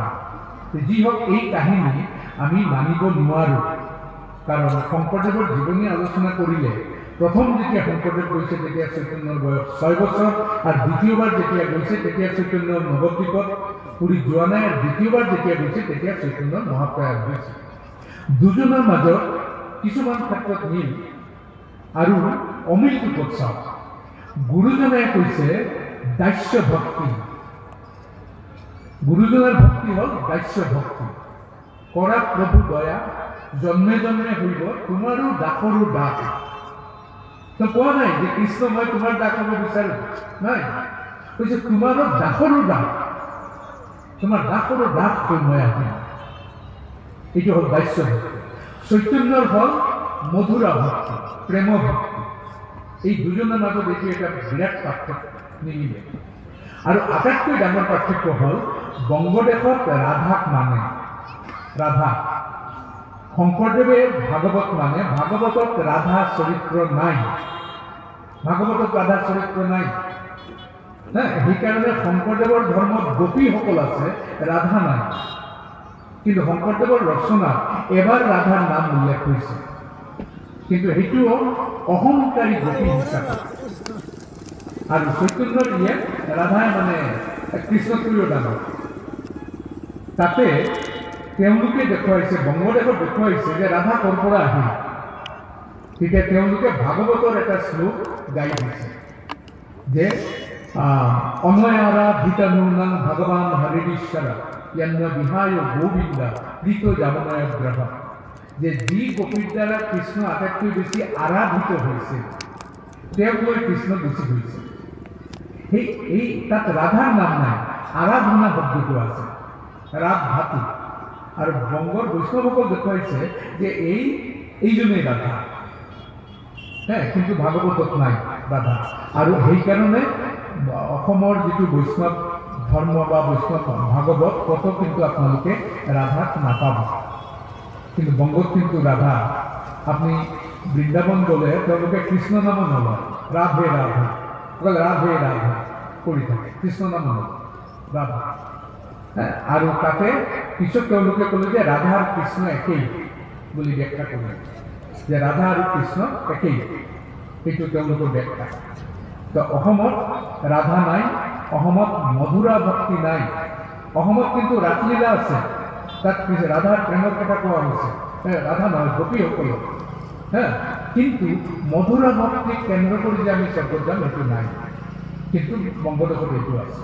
যি হওক, এই কাহিনী আমি মানিব নোৱাৰোঁ। কাৰণ শংকৰদেৱৰ জীৱনী আলোচনা কৰিলে প্ৰথম যেতিয়া শংকৰদেৱ গৈছে তেতিয়া চৈতন্যৰ বয়স 6 বছৰ, আৰু দ্বিতীয়বাৰ যেতিয়া গৈছে তেতিয়া চৈতন্য নৱদ্বীপত পুৰীত যোৱা নাই, আৰু দ্বিতীয়বাৰ যেতিয়া গৈছে তেতিয়া চৈতন্যৰ মহাপ্ৰয়াণ হৈছে। দুজনৰ মাজত কিছুমান ক্ষেত্ৰত মিল আৰু অমিলটো ক'ত চাওঁ। গুৰুজনে কৈছে দাস্য ভক্তি। গুৰুজনাৰ ভক্তি হ'ল দাস্য ভক্তি। কৰা প্ৰভু দয়া, জন্মে জন্মে হইব তোমাৰো দাসৰো দাস। তো কোৱা নাই যে কৃষ্ণ মই তোমাৰ দাস হ'ব বিচাৰোঁ, নাই। কৈছে তোমাৰো দাসৰো দাস, তোমাৰ দাসৰো দাস হৈ মই আহিম। এইটো হ'ল দাস্য ভক্তি। চৈতন্যৰ হ'ল মধুৰা ভক্তি, প্ৰেম ভক্তি। এই দুজনৰ মাজত এইটো এটা বিৰাট পাৰ্থক্য নিমিলে। আৰু আটাইতকৈ ডাঙৰ পাৰ্থক্য হ'ল বংগদেশত ৰাধাক মানে। ৰাধা শংকৰদেৱে ভাগৱত মানে, ভাগৱতত ৰাধা চৰিত্ৰ নাই। সেইকাৰণে শংকৰদেৱৰ ধৰ্মত গোপীসকল আছে, ৰাধা নাই। কিন্তু শংকৰদেৱৰ ৰচনাত এবাৰ ৰাধাৰ নাম উল্লেখ হৈছে, কিন্তু সেইটোও অহংকাৰী গোপী হিচাপে। আৰু চৈতন্যৰ ইয়াত ৰাধাই মানে কৃষ্ণপ্ৰিয় ডাঙৰ। তাতে তেওঁলোকে দেখুৱাইছে, বংগদেশত দেখুৱাইছে যে ৰাধা ক'ৰ পৰা আহিল। তেতিয়া তেওঁলোকে ভাগৱতৰ এটা শ্লোক গাই দিছে যে অনয়াৰাধিতানুনাং ভগৱান হৰিশ্বৰ য়ন্ন বিহায় গোবিন্দা কৃত যামনয় গ্ৰহ, যে যি গোপীৰ দ্বাৰা কৃষ্ণ আটাইতকৈ বেছি আৰাধিত হৈছে তেওঁক লৈ কৃষ্ণ বেছি হৈছে। এই তাত ৰাধাৰ নাম নাই, আৰাধনা শব্দটো আছে, ৰাধ ধাতু। আৰু বংগৰ বৈষ্ণৱসকল দেখুৱাইছে যে এইজনেই ৰাধা, কিন্তু ভাগৱতত নাই ৰাধা। আৰু সেইকাৰণে অসমৰ যিটো বৈষ্ণৱ ধৰ্ম বা বৈষ্ণৱ ভাগৱত কত কিন্তু আপোনালোকে ৰাধাক নাপাব, কিন্তু বংগত কিন্তু ৰাধা। আপুনি বৃন্দাবন গ'লে তেওঁলোকে কৃষ্ণ নাম নলয়, ৰাধে ৰাধে, অকল ৰাধে ৰাধে কৰি থাকে, কৃষ্ণ নাম নলয়, ৰাধা। আৰু তাতে পিছত তেওঁলোকে ক'লে যে ৰাধা আৰু কৃষ্ণ একেই বুলি ব্যাখ্যা কৰিলে, যে ৰাধা আৰু কৃষ্ণ একেই, সেইটো তেওঁলোকৰ ব্যাখ্যা। তো অসমত ৰাধা নাই, অসমত মধুৰা ভক্তি নাই, অসমত কিন্তু ৰাসলীলা আছে, তাত ৰাধাৰ প্ৰেমৰ কথা কোৱা হৈছে, ৰাধা নহয় গোপীসকল, কিন্তু মধুৰা ভক্তিক কেন্দ্ৰ কৰি যে আমি স্বৰ্গত যাম সেইটো নাই, কিন্তু বংগদেশত এইটো আছে।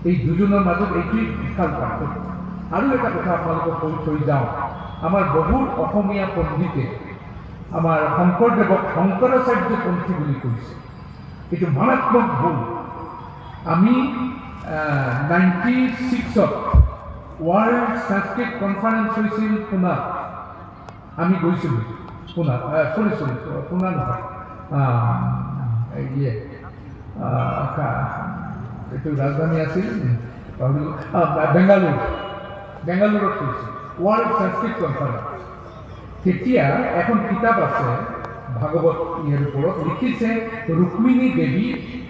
এই দুজনৰ মাজত এইটোৱেই বিশাল পাৰ্থক্য। আৰু এটা কথা আপোনালোকক কৈ থৈ যাওঁ, আমাৰ বহুত অসমীয়া পণ্ডিতে আমাৰ শংকৰদেৱক শংকৰাচাৰ্যপন্থী বুলি কৈছে, এইটো মাৰাত্মক ভুল। আমি 96ত ৱৰ্ল্ড সংস্কৃত কনফাৰেন্স হৈছিল পুনাত, আমি গৈছিলোঁ পুনাত, পুনা নহয়, এইটো ৰাজধানী আছিল বেংগালুৰুত হৈছিল ৱৰ্ল্ড সংস্কৃত কনফাৰেন্স। তেতিয়া এখন কিতাপ আছে ভাগৱত ইয়াৰ ওপৰত, লিখিছে ৰুক্মিণী দেৱী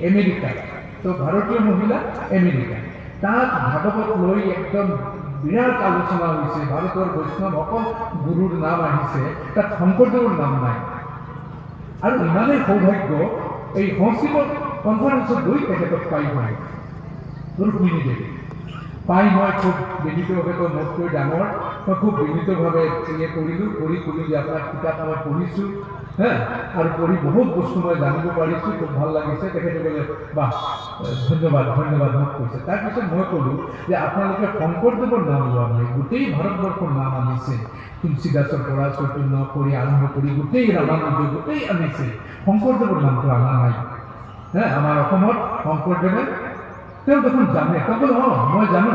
আমেৰিকা, তো ভাৰতীয় মহিলা আমেৰিকা। তাত ভাগৱত লৈ একদম বিৰাট আলোচনা হৈছে, ভাৰতৰ বৈষ্ণৱসকল গুৰুৰ নাম আহিছে, তাত শংকৰদেৱৰ নাম নাই। আৰু ইমানেই সৌভাগ্য, এই সংস্কৃত কনফাৰেন্সত গৈ তেখেতক পাই গ'ল ৰুক্মিণী দেৱী। পাই মই খুব বিনীতভাৱে, মোতকৈ ডাঙৰ, মই খুব বিনীতভাৱে কৰিলোঁ, কৰি যে আপোনাৰ কিতাপ মই পঢ়িছোঁ, আৰু পঢ়ি বহুত বস্তু মই জানিব পাৰিছোঁ, খুব ভাল লাগিছে। তেখেতে ক'লে বাহ ধন্যবাদ মোক কৈছে। তাৰপিছত মই ক'লোঁ যে আপোনালোকে শংকৰদেৱৰ নাম লোৱা নাই, গোটেই ভাৰতবৰ্ষৰ নাম আনিছে, তুলসীদাসৰ পৰা চৈতন্য কৰি আৰম্ভ কৰি গোটেই ৰামানুজ গোটেই আনিছে, শংকৰদেৱৰ নামটো অনা নাই। আমাৰ অসমত শংকৰদেৱে, তেওঁ দেখোন জানে, তেওঁ ক'লে মই জানো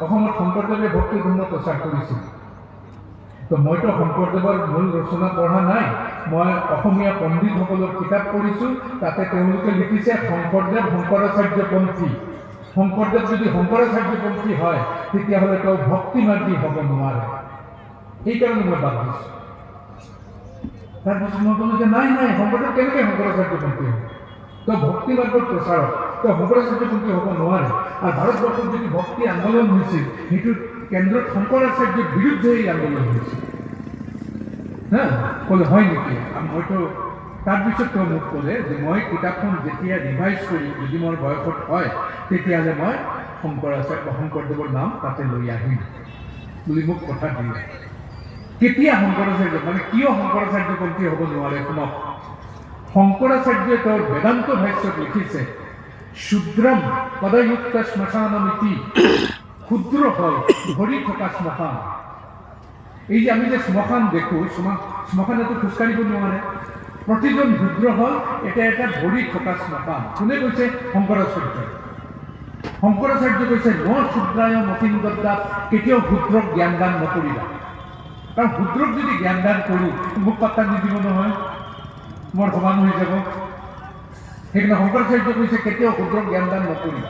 অসমত শংকৰদেৱে ভক্তি ধৰ্ম প্ৰচাৰ কৰিছিল। তো মইতো শংকৰদেৱৰ মূল ৰচনা পঢ়া নাই, মই অসমীয়া পণ্ডিতসকলৰ কিতাপ পঢ়িছোঁ, তাতে তেওঁলোকে লিখিছে শংকৰদেৱ শংকৰাচাৰ্যপন্থী। শংকৰদেৱ যদি শংকৰাচাৰ্যপন্থী হয় তেতিয়াহ'লে তেওঁ ভক্তিমাৰ্গী হ'ব নোৱাৰে, সেইকাৰণে মই বাদ দিছোঁ। তাৰপিছত মই ক'লোঁ যে নাই শংকৰদেৱ কেনেকৈ শংকৰাচাৰ্যপন্থী হ'ব, তেওঁ ভক্তিমাৰ্গৰ প্ৰচাৰক, তেওঁ শংকৰাচাৰ্যপন্থী হ'ব নোৱাৰে। আৰু ভাৰতবৰ্ষত যদি ভক্তি আন্দোলন হৈছিল, সেইটোৰ কেন্দ্ৰত শংকৰাচাৰ্যৰ বিৰুদ্ধে এই আন্দোলন হৈছিল। ক'লে হয় নেকি? মইতো তাৰপিছত তেওঁ মোক ক'লে যে মই কিতাপখন যেতিয়া ৰিভাইজ কৰি যদি মোৰ বয়সত হয় তেতিয়াহ'লে মই শংকৰদেৱৰ নাম তাতে লৈ আহিম বুলি মোক কথা দিলে। কেতিয়া শংকৰাচাৰ্য, মানে কিয় শংকৰাচাৰ্যপন্থী হ'ব নোৱাৰে শুনক। শংকৰাচাৰ্যই তেওঁৰ বেদান্ত ভাষ্যত লিখিছে শূদ্ৰম পদযুক্ত শ্মশানমিতি, ক্ষুদ্ৰ হ'ল ভৰি থকা শ্মশান। এই যে আমি যে শ্মশান দেখোঁ, শ্মশানেতো খোজকাঢ়িব নোৱাৰে, প্ৰতিজন ক্ষুদ্ৰ হ'ল এটা ভৰি থকা শ্মশান। কোনে কৈছে? শংকৰাচাৰ্য। শংকৰাচাৰ্য কৈছে ন শূদ্ৰায় মতিন্দদাত, কেতিয়াও ক্ষুদ্ৰক জ্ঞানদান নকৰিবা। কাৰণ ক্ষুদ্ৰক যদি জ্ঞানদান কৰোঁ মোক পাত্তা নিদিব নহয়, মোৰ সমান হৈ যাব। সেইকাৰণে শংকৰাচাৰ্য কৈছে কেতিয়াও ক্ষুদ্ৰক জ্ঞানদান নকৰিবা।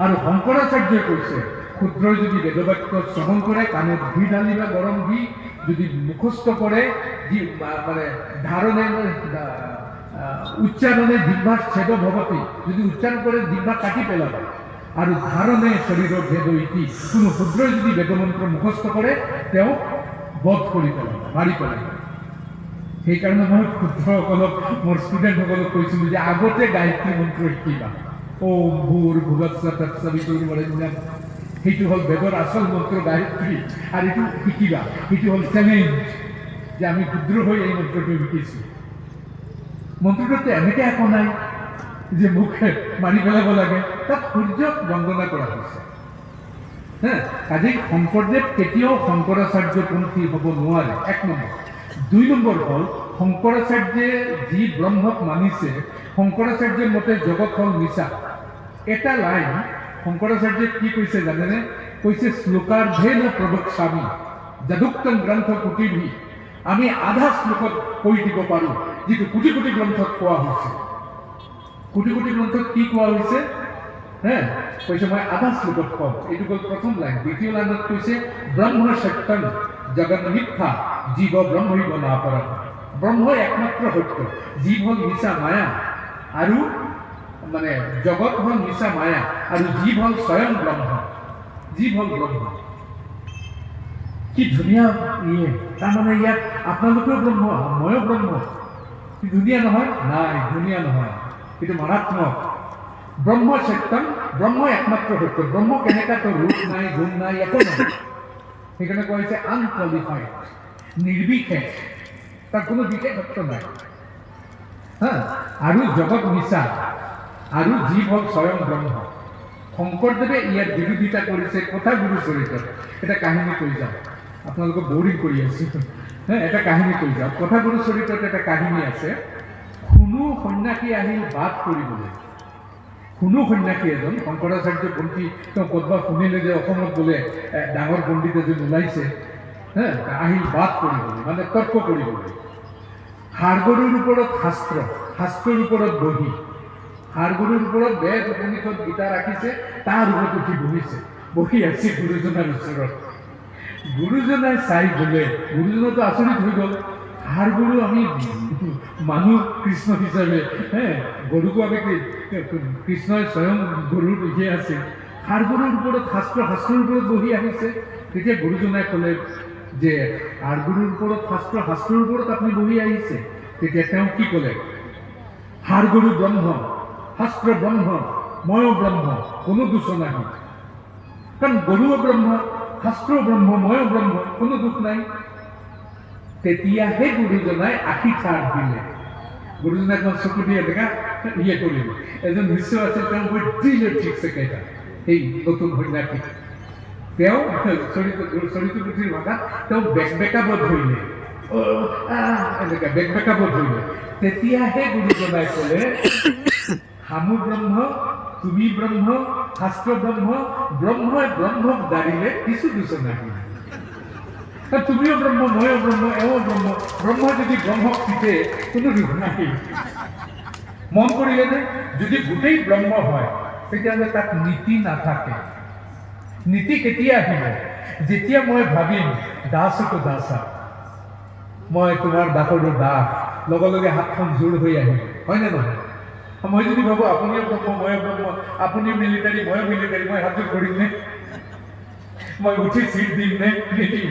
আৰু শংকৰাচাৰ্যই কৈছে ক্ষুদ্ৰই যদি বেদবাক্য শ্ৰৱণ কৰে, কাণত ঘি ঢালিবা গৰম ঘি, যদি মুখস্থ কৰে মানে ধাৰণে উচ্চাৰণে জিহ্বা ছেদ ভৱতি, যদি উচ্চাৰণ কৰে জিহ্বা কাটি পেলাবা। আৰু ধাৰণে শৰীৰৰ ভেদ ইতি কোনো ক্ষুদ্ৰই যদি বেদমন্ত্ৰ মুখস্থ কৰে তেওঁ বধ কৰি পেলাব, মাৰি পেলাব। সেইকাৰণে মই ক্ষুদ্ৰসকলক মোৰ ষ্টুডেণ্টসকলক কৈছিলোঁ যে আগতে গায়ত্ৰী মন্ত্ৰ শিকিবা। ওম ভূৰ ভুৱস্বঃ তৎসবিতুৰ্বৰেণ্যম, সেইটো হ'ল বেদৰ আচল মন্ত্ৰ গায়ত্ৰী, আৰু এইটো শিকিবা। সেইটো হ'ল চেলেঞ্জ যে আমি ক্ষুদ্ৰ হৈ এই মন্ত্ৰটো শিকিছোঁ। মন্ত্ৰটোতে এনেকৈ একো নাই যে মুখে মাৰি পেলাব লাগে, তাত সূৰ্যক বন্দনা কৰা হৈছে। কাজেই শংকৰদেৱ কেতিয়াও শংকৰাচাৰ্যপন্থী হ'ব নোৱাৰে, 1 নম্বৰ। 2 নম্বৰ হ'ল শংকৰাচাৰ্যে যি ব্ৰহ্মক মানিছে, শংকৰাচাৰ্যৰ মতে জগত হ'ল মিছা। এটা লাইন শংকৰাচাৰ্যে কি কৈছে জানেনে? কৈছে শ্লোকাৰ্ধেন প্ৰবক্ষ্যামি যদুক্তং গ্ৰন্থ কোটিভি। আমি আধা শ্লোকত কৈ দিব পাৰোঁ যিটো কোটি কোটি গ্ৰন্থত কোৱা হৈছে। কোটি কোটি গ্ৰন্থত কি কোৱা হৈছে? কৈছে মই আধা শ্লোকত কম। এইটো হ'ল প্ৰথম লাইন। দ্বিতীয় লাইনত কৈছে ব্ৰহ্ম সত্যম জগত মিথ্যা জীৱ ব্ৰহ্মৈব নাপৰঃ। ব্ৰহ্মই একমাত্ৰ সত্য, জীৱ হ'ল মিছা মায়া, আৰু মানে জগত হ'ল মিছা মায়া, আৰু জীৱ হ'ল স্বয়ং ব্ৰহ্ম। জীৱ হ'ল ব্ৰহ্ম। কি ধুনীয়া তাৰমানে ইয়াত আপোনালোকেও ব্ৰহ্ম, ময়ো ব্ৰহ্ম। কি ধুনীয়া নহয়? নাই, ধুনীয়া নহয়, কিন্তু মাৰাত্মক। ব্ৰহ্ম সত্যম, ব্ৰহ্ম একমাত্ৰ সত্য। ব্ৰহ্ম কেনেকুৱা ৰূপ নাই, গুণ নাই, একো নাই। সেইকাৰণে কোৱা হৈছে আনকোৱালিফাইড, নিৰ্বিশেষ, তাৰ কোনো বিশেষত্ব নাই। আৰু জগত মিছা, আৰু জীৱ হ'ল স্বয়ং ব্ৰহ্ম। শংকৰদেৱে ইয়াত বিৰোধিতা কৰিছে কথাগুৰু চৰিত্ৰত। এটা কাহিনী কৈ যাওঁ, আপোনালোকক বৰিং কৰি আছোঁ। এটা কাহিনী কৈ যাওঁ। কথাগুৰু চৰিত্ৰত এটা কাহিনী আছে। শুনো সন্যাসী আহিল বাট কৰিবলৈ। শুনো সন্যাসী এজন শংকৰাচাৰ্যপন্থী, তেওঁ ক'ৰবাত শুনিলে যে অসমত বোলে ডাঙৰ পণ্ডিত এজন ওলাইছে, আহিল বাট কৰিবলৈ, মানে তৰ্ক কৰিবলৈ। হাড়গৰুৰ ওপৰত শাস্ত্ৰ, শাস্ত্ৰৰ ওপৰত বহি, হাড়গৰুৰ ওপৰত বেদ উপনিষদ গীতা ৰাখিছে, তাৰ ওপৰত উঠি বহিছে, বহি আছে গুৰুজনাৰ ওচৰত। গুৰুজনাই চাই বোলে, গুৰুজনতো আচৰিত হৈ গ'ল। হাড়গৰু আমি মানুহ কৃষ্ণ হিচাপে, গৰুকো আমি কৃষ্ণই স্বয়ং গৰুৰ বিষয়ে আছে, হাড়গৰুৰ ওপৰত শাস্ত্ৰ, শাস্ত্ৰৰ ওপৰত বহি আহিছে। তেতিয়া গুৰুজনাই ক'লে যে হাড়গৰুৰ ওপৰত শাস্ত্ৰ, শাস্ত্ৰৰ ওপৰত আপুনি বহি আহিছে। তেতিয়া তেওঁ কি ক'লে? হাড়গৰু ব্ৰহ্ম, শাস্ত্ৰ ব্ৰহ্ম, ময়ো ব্ৰহ্ম, কোনো দোষ নাই। কাৰণ গৰুও ব্ৰহ্ম, শাস্ত্ৰ ব্ৰহ্ম, ময়ো ব্ৰহ্ম, কোনো দুখ নাই। তেতিয়াহে গুৰুজনাই আশী ঠাৰ দিলে। গুৰুজনাই মই চকু দি এনেকা কৰিলে। এজন শিষ্য আছিল, তেওঁ কৈ দিলে ঠিকছে কেইটা এই নতুন সন্যাসী। তেওঁ চৰিত্ৰপুথিৰ ভাষাত তেওঁ বেকবেকাব ধৰিলে, এনেকা বেকবেকাব ধৰিলে। তেতিয়াহে গুৰুজনাই ক'লে হামু ব্ৰহ্ম, তুমি ব্ৰহ্ম, শাস্ত্ৰ ব্ৰহ্ম, ব্ৰহ্মই ব্ৰহ্মক দাঁড়িলে কিছু দোষ নাহিল। তুমিও ব্ৰহ্ম, ময়ো ব্ৰহ্ম, এও ব্ৰহ্ম, ব্ৰহ্ম যদি ব্ৰহ্মক পিঠে কোনো দোষ নাহিল। মন কৰিলেনে? যদি গোটেই ব্ৰহ্ম হয় তেতিয়াহ'লে তাত নীতি নাথাকে। নীতি কেতিয়া আহিব? যেতিয়া মই ভাবিম দাসকো দাসা, মই তোমাৰ দাসৰো দাস, লগে লগে হাতখন জোৰ হৈ আহিব, হয়নে নহয়? মই যদি ভাবোঁ আপুনিও ব্ৰহ্ম, ময়ো ব্ৰহ্ম, আপুনিও মিলিটাৰী, ময়ো মিলিটাৰী, মই হাতযোৰ কৰিম নে? মই উঠি চিট দিম নে? নিদিম।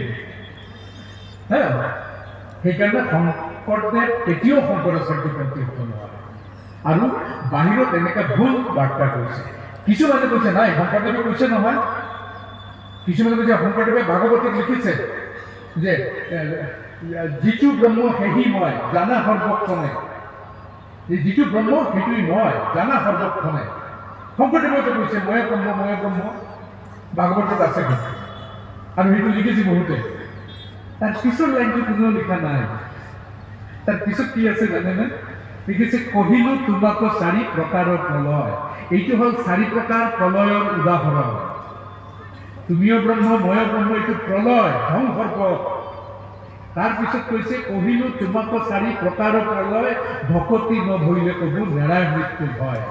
সেইকাৰণে শংকৰদেৱ কেতিয়াও শংকৰাচাৰ্যপন্থী হ'ব নোৱাৰে। আৰু বাহিৰত এনেকুৱা ভুল বাৰ্তা কৈছে। কিছুমানে কৈছে নাই, শংকৰদেৱে কৈছে নহয়। কিছুমানে কৈছে শংকৰদেৱে ভাগৱতত লিখিছে যে যিটো ব্ৰহ্ম সেহি মই জানা সৰ্বক্ষণে, যিটো ব্ৰহ্ম সেইটোৱেই মই জানা সৰ্বক্ষণে। শংকৰদেৱতো কৈছে ময়ে ব্ৰহ্ম, ময়ে ব্ৰহ্ম, ভাগৱতত আছে কিন্তু, আৰু সেইটো লিখিছে বহুতে। তাৰ পিছৰ লাইনটো কোনেও লিখা নাই। তাৰ পিছত কি আছে জানেনে? লিখিছে কহিলো তোমাক 4 প্ৰকাৰৰ প্ৰলয়। এইটো হ'ল 4 প্ৰকাৰ প্ৰলয়ৰ উদাহৰণ। তুমিও ব্ৰহ্ম, ময়ো ব্ৰহ্ম, এইটো প্ৰলয়, ধ্বংসৰ পথ। তাৰপিছত কৈছে কহিলো তোমাক 4 প্ৰকাৰৰ প্ৰলয়, ভকতি নভৰিলে কবু নেৰাই মৃত্যু ভয়।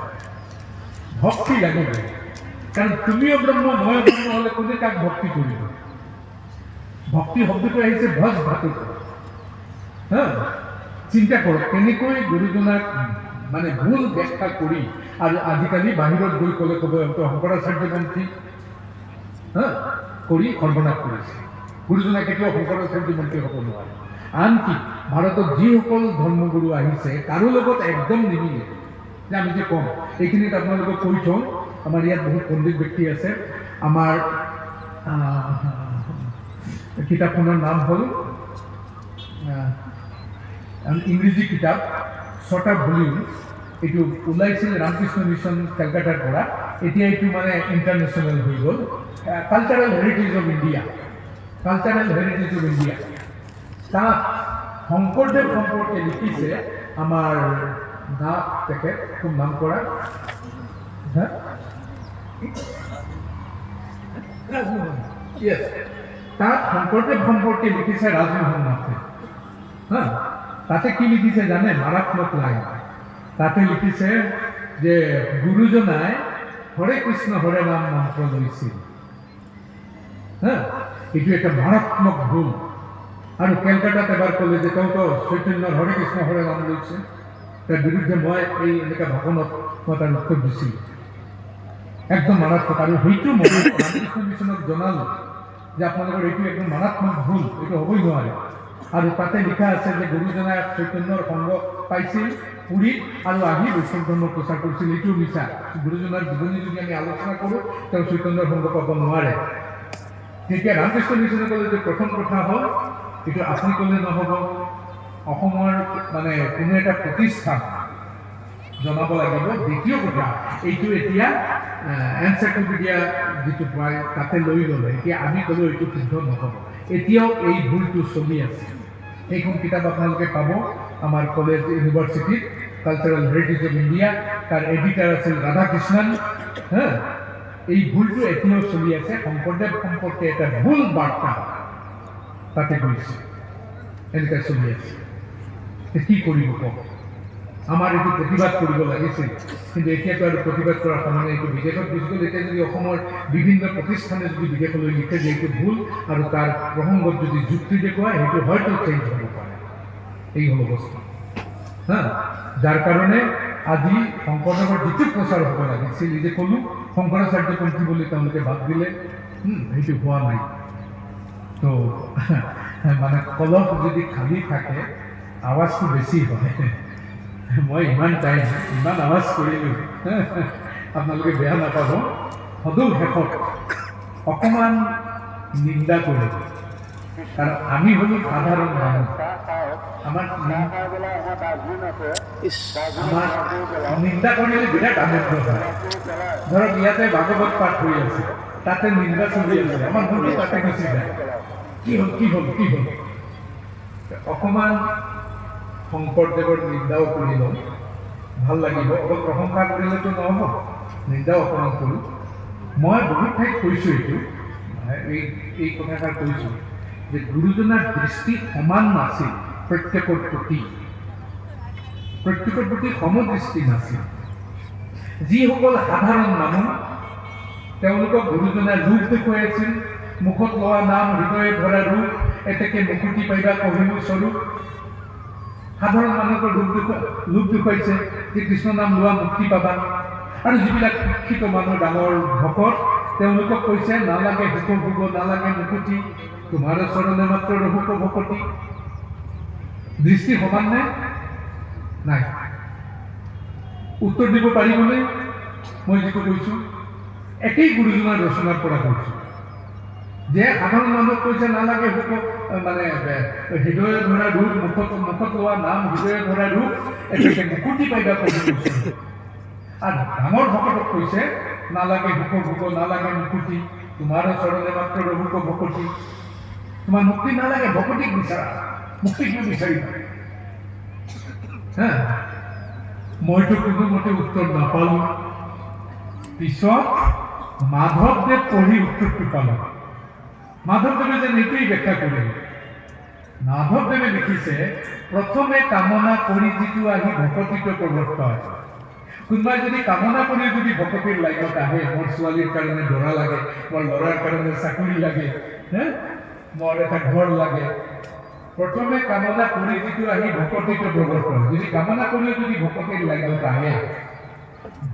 ভক্তি লাগিব, কাৰণ তুমিও ব্ৰহ্ম, ময়ো ব্ৰহ্ম হ'লে কোনে কাক ভক্তি কৰিব? ভক্তি শব্দটো আহিছে ভজ ধাতুটো। চিন্তা কৰক কেনেকৈ গুৰুজনাক মানে ভুল ব্যাখ্যা কৰি আৰু আজিকালি বাহিৰত গৈ ক'লে ক'ব শংকৰাচাৰ্যপন্থী কৰি সৰ্বনাশ কৰিছে। গুৰুজনাই কেতিয়াও শংকৰাচাৰ্যপন্থী হ'ব নোৱাৰে। আনকি ভাৰতত যিসকল ধৰ্মগুৰু আহিছে কাৰো লগত একদম নিমিলে। যে আমি যে কওঁ এইখিনিত আপোনালোকক কৈ থওঁ, আমাৰ ইয়াত বহুত পণ্ডিত ব্যক্তি আছে। আমাৰ কিতাপখনৰ নাম হ'ল ইংৰাজী কিতাপ, 6টা ভলিউম। এইটো ওলাইছিল ৰামকৃষ্ণ মিছন কেলকাতাৰ পৰা। এতিয়া এইটো মানে ইণ্টাৰনেশ্যনেল হৈ গ'ল। Cultural heritage of India, cultural heritage of India. তাত শংকৰদেৱ সম্পৰ্কে লিখিছে আমাৰ তেখেত খুব নাম কৰা ৰাজমোহন। তাত শংকৰদেৱ সম্পৰ্কে লিখিছে ৰাজমোহন নাথে। তাতে কি লিখিছে জানে? মাৰাত্মক লাইন। তাতে লিখিছে যে গুৰুজনাই হৰে কৃষ্ণ হৰে ৰাম মন্ত্ৰ লৈছিল। এইটো এটা মাৰাত্মক ভুল। আৰু কেলকাতাত এবাৰ ক'লে যে তেওঁতো চৈতন্যৰ হৰে কৃষ্ণ হৰে ৰাম লৈছে। তাৰ বিৰুদ্ধে মই এই এনেকুৱা ভাষণত মই তাৰ উত্তৰ দিছিলোঁ। একদম মাৰাত্মক। আৰু সেইটো মই ৰামকৃষ্ণ মিছনক জনালোঁ যে আপোনালোকৰ এইটো একদম মাৰাত্মক ভুল, এইটো হ'বই নোৱাৰে। আৰু তাতে লিখা আছে যে গুৰুজনাই চৈতন্যৰ সংগ পাইছিল পুৰীত আৰু আহি বৈষ্ণৱ ধৰ্ম প্ৰচাৰ কৰিছিল। এইটো মিছা। গুৰুজনাৰ জীৱনী যদি আমি আলোচনা কৰোঁ তেওঁ চৈতন্যৰ সংগ পাব নোৱাৰে। তেতিয়া ৰামকৃষ্ণ মিছনে ক'লে যে প্ৰথম কথা হ'ল এইটো আপুনি ক'লে নহ'ব, অসমৰ মানে কোনো এটা প্ৰতিষ্ঠান জনাব লাগিব। দ্বিতীয় কথা, এইটো এতিয়া এনচাইক্লোপিডিয়া যিটো পায় তাতে লৈ ল'লে। এতিয়া আমি ক'লোঁ এইটো সিদ্ধ নহ'ব। এতিয়াও এই ভুলটো চলি আছে। সেইখন কিতাপ আপোনালোকে পাব আমাৰ কলেজ ইউনিভাৰ্চিটিত, কালচাৰেল হেৰিটেজ অফ ইণ্ডিয়া। তাৰ এডিটাৰ আছিল ৰাধাকৃষ্ণন। এই ভুলটো এতিয়াও চলি আছে। শংকৰদেৱ সম্পৰ্কে এটা ভুল বাৰ্তা তাতে গৈছে, এনেকৈ চলি আছে। কি কৰিব কওক? আমাৰ এইটো প্ৰতিবাদ কৰিব লাগিছিল, কিন্তু এতিয়াতো আৰু প্ৰতিবাদ কৰাৰ সময় এইটো বিদেশত গুচি গ'ল। এতিয়া যদি অসমৰ বিভিন্ন প্ৰতিষ্ঠানে যদি বিদেশলৈ লিখে যে এইটো ভুল আৰু তাৰ প্ৰসংগত যদি যুক্তি দেখুৱায়, সেইটো হয়তো চেঞ্জ হ'ব পাৰে। এই হ'ল অৱস্থা। যাৰ কাৰণে আজি শংকৰদেৱৰ যিটো প্ৰচাৰ হ'ব লাগিছিল, এই যে ক'লোঁ শংকৰাচাৰ্যপন্থী বুলি তেওঁলোকে বাদ দিলে, সেইটো হোৱা নাই। তো মানে কলহ যদি খালী থাকে আৱাজটো বেছি হয়। মই ইমান আৱাজ কৰিলোঁ, আপোনালোকে বেয়া নাপাব। সদৌ শেষত অকণমান নিন্দা কৰিলোঁ, কাৰণ আমি হ'লোঁ সাধাৰণ মানুহ। আমাৰ নিন্দা কৰিলে বিৰাট আনন্দ হয়। ধৰক ইয়াতে ভাগৱত পাঠ হৈ আছে, তাতে নিন্দা চলি আছে, আমাৰ মনটো তাতে গুচি যায়। কি হ'ল? অকণমান শংকৰদেৱৰ নিন্দাও কৰি লওঁ, ভাল লাগিব। অলপ প্ৰশংসা কৰিলেতো নহ'ব, নিন্দাও অকণমান কৰোঁ। মই বহুত ঠাইত কৈছোঁ এইটো, এই কথাষাৰ কৈছোঁ যে গুৰুজনাৰ দৃষ্টি সমান নাছিল প্ৰত্যেকৰ প্ৰতি সমদৃষ্টি নাছিল। যিসকল সাধাৰণ মানুহ তেওঁলোকক গুৰুজনাই ৰূপ দেখুৱাই আছিল। মুখত লোৱা নাম হৃদয়ে ধৰা ৰূপ, এতেকে মুকুতি পাইবা কহিলো স্বৰূপ। সাধাৰণ মানুহক ৰূপ দেখুৱাইছে যে কৃষ্ণ নাম লোৱা মুক্তি পাবা। আৰু যিবিলাক শিক্ষিত মানুহ ডাঙৰ ভকত তেওঁলোকক কৈছে নালাগে হুক নালাগে মুকুতি, তোমাৰ চৰণে মাত্ৰ ৰহুক ভকতি। দৃষ্টি সমাননে? নাই। উত্তৰ দিব পাৰিবনে? মই যিটো কৈছোঁ একেই গুৰুজনাৰ ৰচনাৰ পৰা কৈছোঁ যে সাধাৰণ মানুহক কৈছে নালাগে হুক, মানে হৃদয়ে ধৰা ৰূপ, মুখত লোৱা নাম হৃদয়ে ধৰা ৰূপ, এতেকে মুকুতি পাইবা কহিলো। আৰু ডাঙৰ ভকতক কৈছে নালাগে হুক নালাগে মুকুতি, তোমাৰ চৰণে মাত্ৰ ৰহুক ভকতি। তোমাৰ মুক্তি নালাগে, ভকতিক বিচাৰা, মুক্তি কিয় বিচাৰিবা? মইতো কোনোমতে উত্তৰ নাপালোঁ। পিছত মাধৱদেৱ পঢ়ি উত্তৰটো পালোঁ। মাধৱদেৱে যে এইটোৱেই ব্যাখ্যা কৰিলে। মাধৱদেৱে লিখিছে প্ৰথমে কামনা কৰি যিটো আহি ভকতিটো প্ৰৱৰ্তয়। কোনোবাই যদি কামনা কৰি যদি ভকতিৰ লাইনত আহে, মোৰ ছোৱালীৰ কাৰণে দৰা লাগে, মোৰ ল'ৰাৰ কাৰণে চাকৰি লাগে, মোৰ এটা ঘৰ লাগে, প্ৰথমে কামনা কৰি যিটো আহি ভকতিটো প্ৰকট কৰে, যদি কামনা কৰিও যদি ভকতিৰ লাইনত আহে,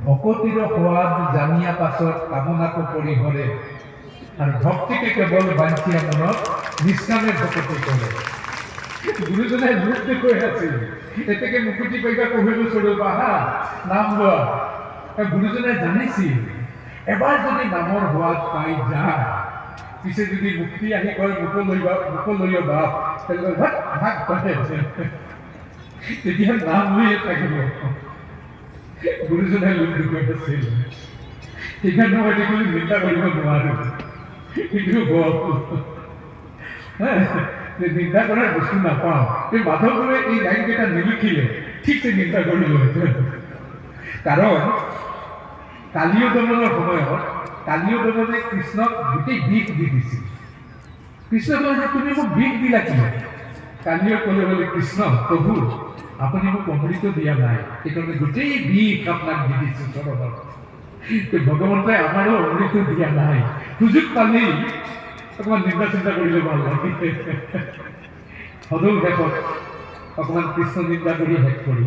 ভকতিৰ সোৱাদ জানিয়া পাছত কামনাটো পৰিহৰে আৰু ভক্তিকে কেৱল বাঞ্ছিয়া মনত নিষ্কামে ভকতি কৰে। গুৰুজনে ৰূপ দেখুৱাই আছিল, এতেকে মুকুতি পাইবা কহিব চৰবা হা নাম লোৱা। গুৰুজনে জানিছিল এবাৰ যদি নামৰ সোৱাদ পাই যায়, পিছে যদি মুক্তি আহি কয় মুকলৈয় বাপ, তেওঁলোকে ভাগ পাতে, তেতিয়া নাম লৈয়ে থাকিব। গুৰুজনে লোক দেখুৱাই আছিল, সেইকাৰণে মই দেখোন চিন্তা কৰিব নোৱাৰো, কিন্তু নিন্দা কৰাৰ বস্তু নাপাওঁ। এই মাধৱদেৱে এই লাইনকেইটা নিলিখিলে ঠিকছে নিন্দা কৰিলো। কাৰণ কালীয় দমনৰ সময়ত কালীয় দমনে কৃষ্ণক গোটেই বিষ দি দিছিল। কৃষ্ণ ক'লে যে তুমি মোক বিষ দিলা কি? কালীয় ক'লে বোলে কৃষ্ণ প্ৰভু আপুনি মোক অমৃত দিয়া নাই, সেইকাৰণে গোটেই বিষ আপোনাক দি দিছো চৰণত। ভগৱন্তই আমাৰো অমৃত দিয়া নাই, সুযোগ পালেই অকণমান নিন্দা চিন্তা কৰিলে ভাল লাগে। সদৌ শেষত অকণমান কৃষ্ণ নিন্দা কৰি শেষ কৰি,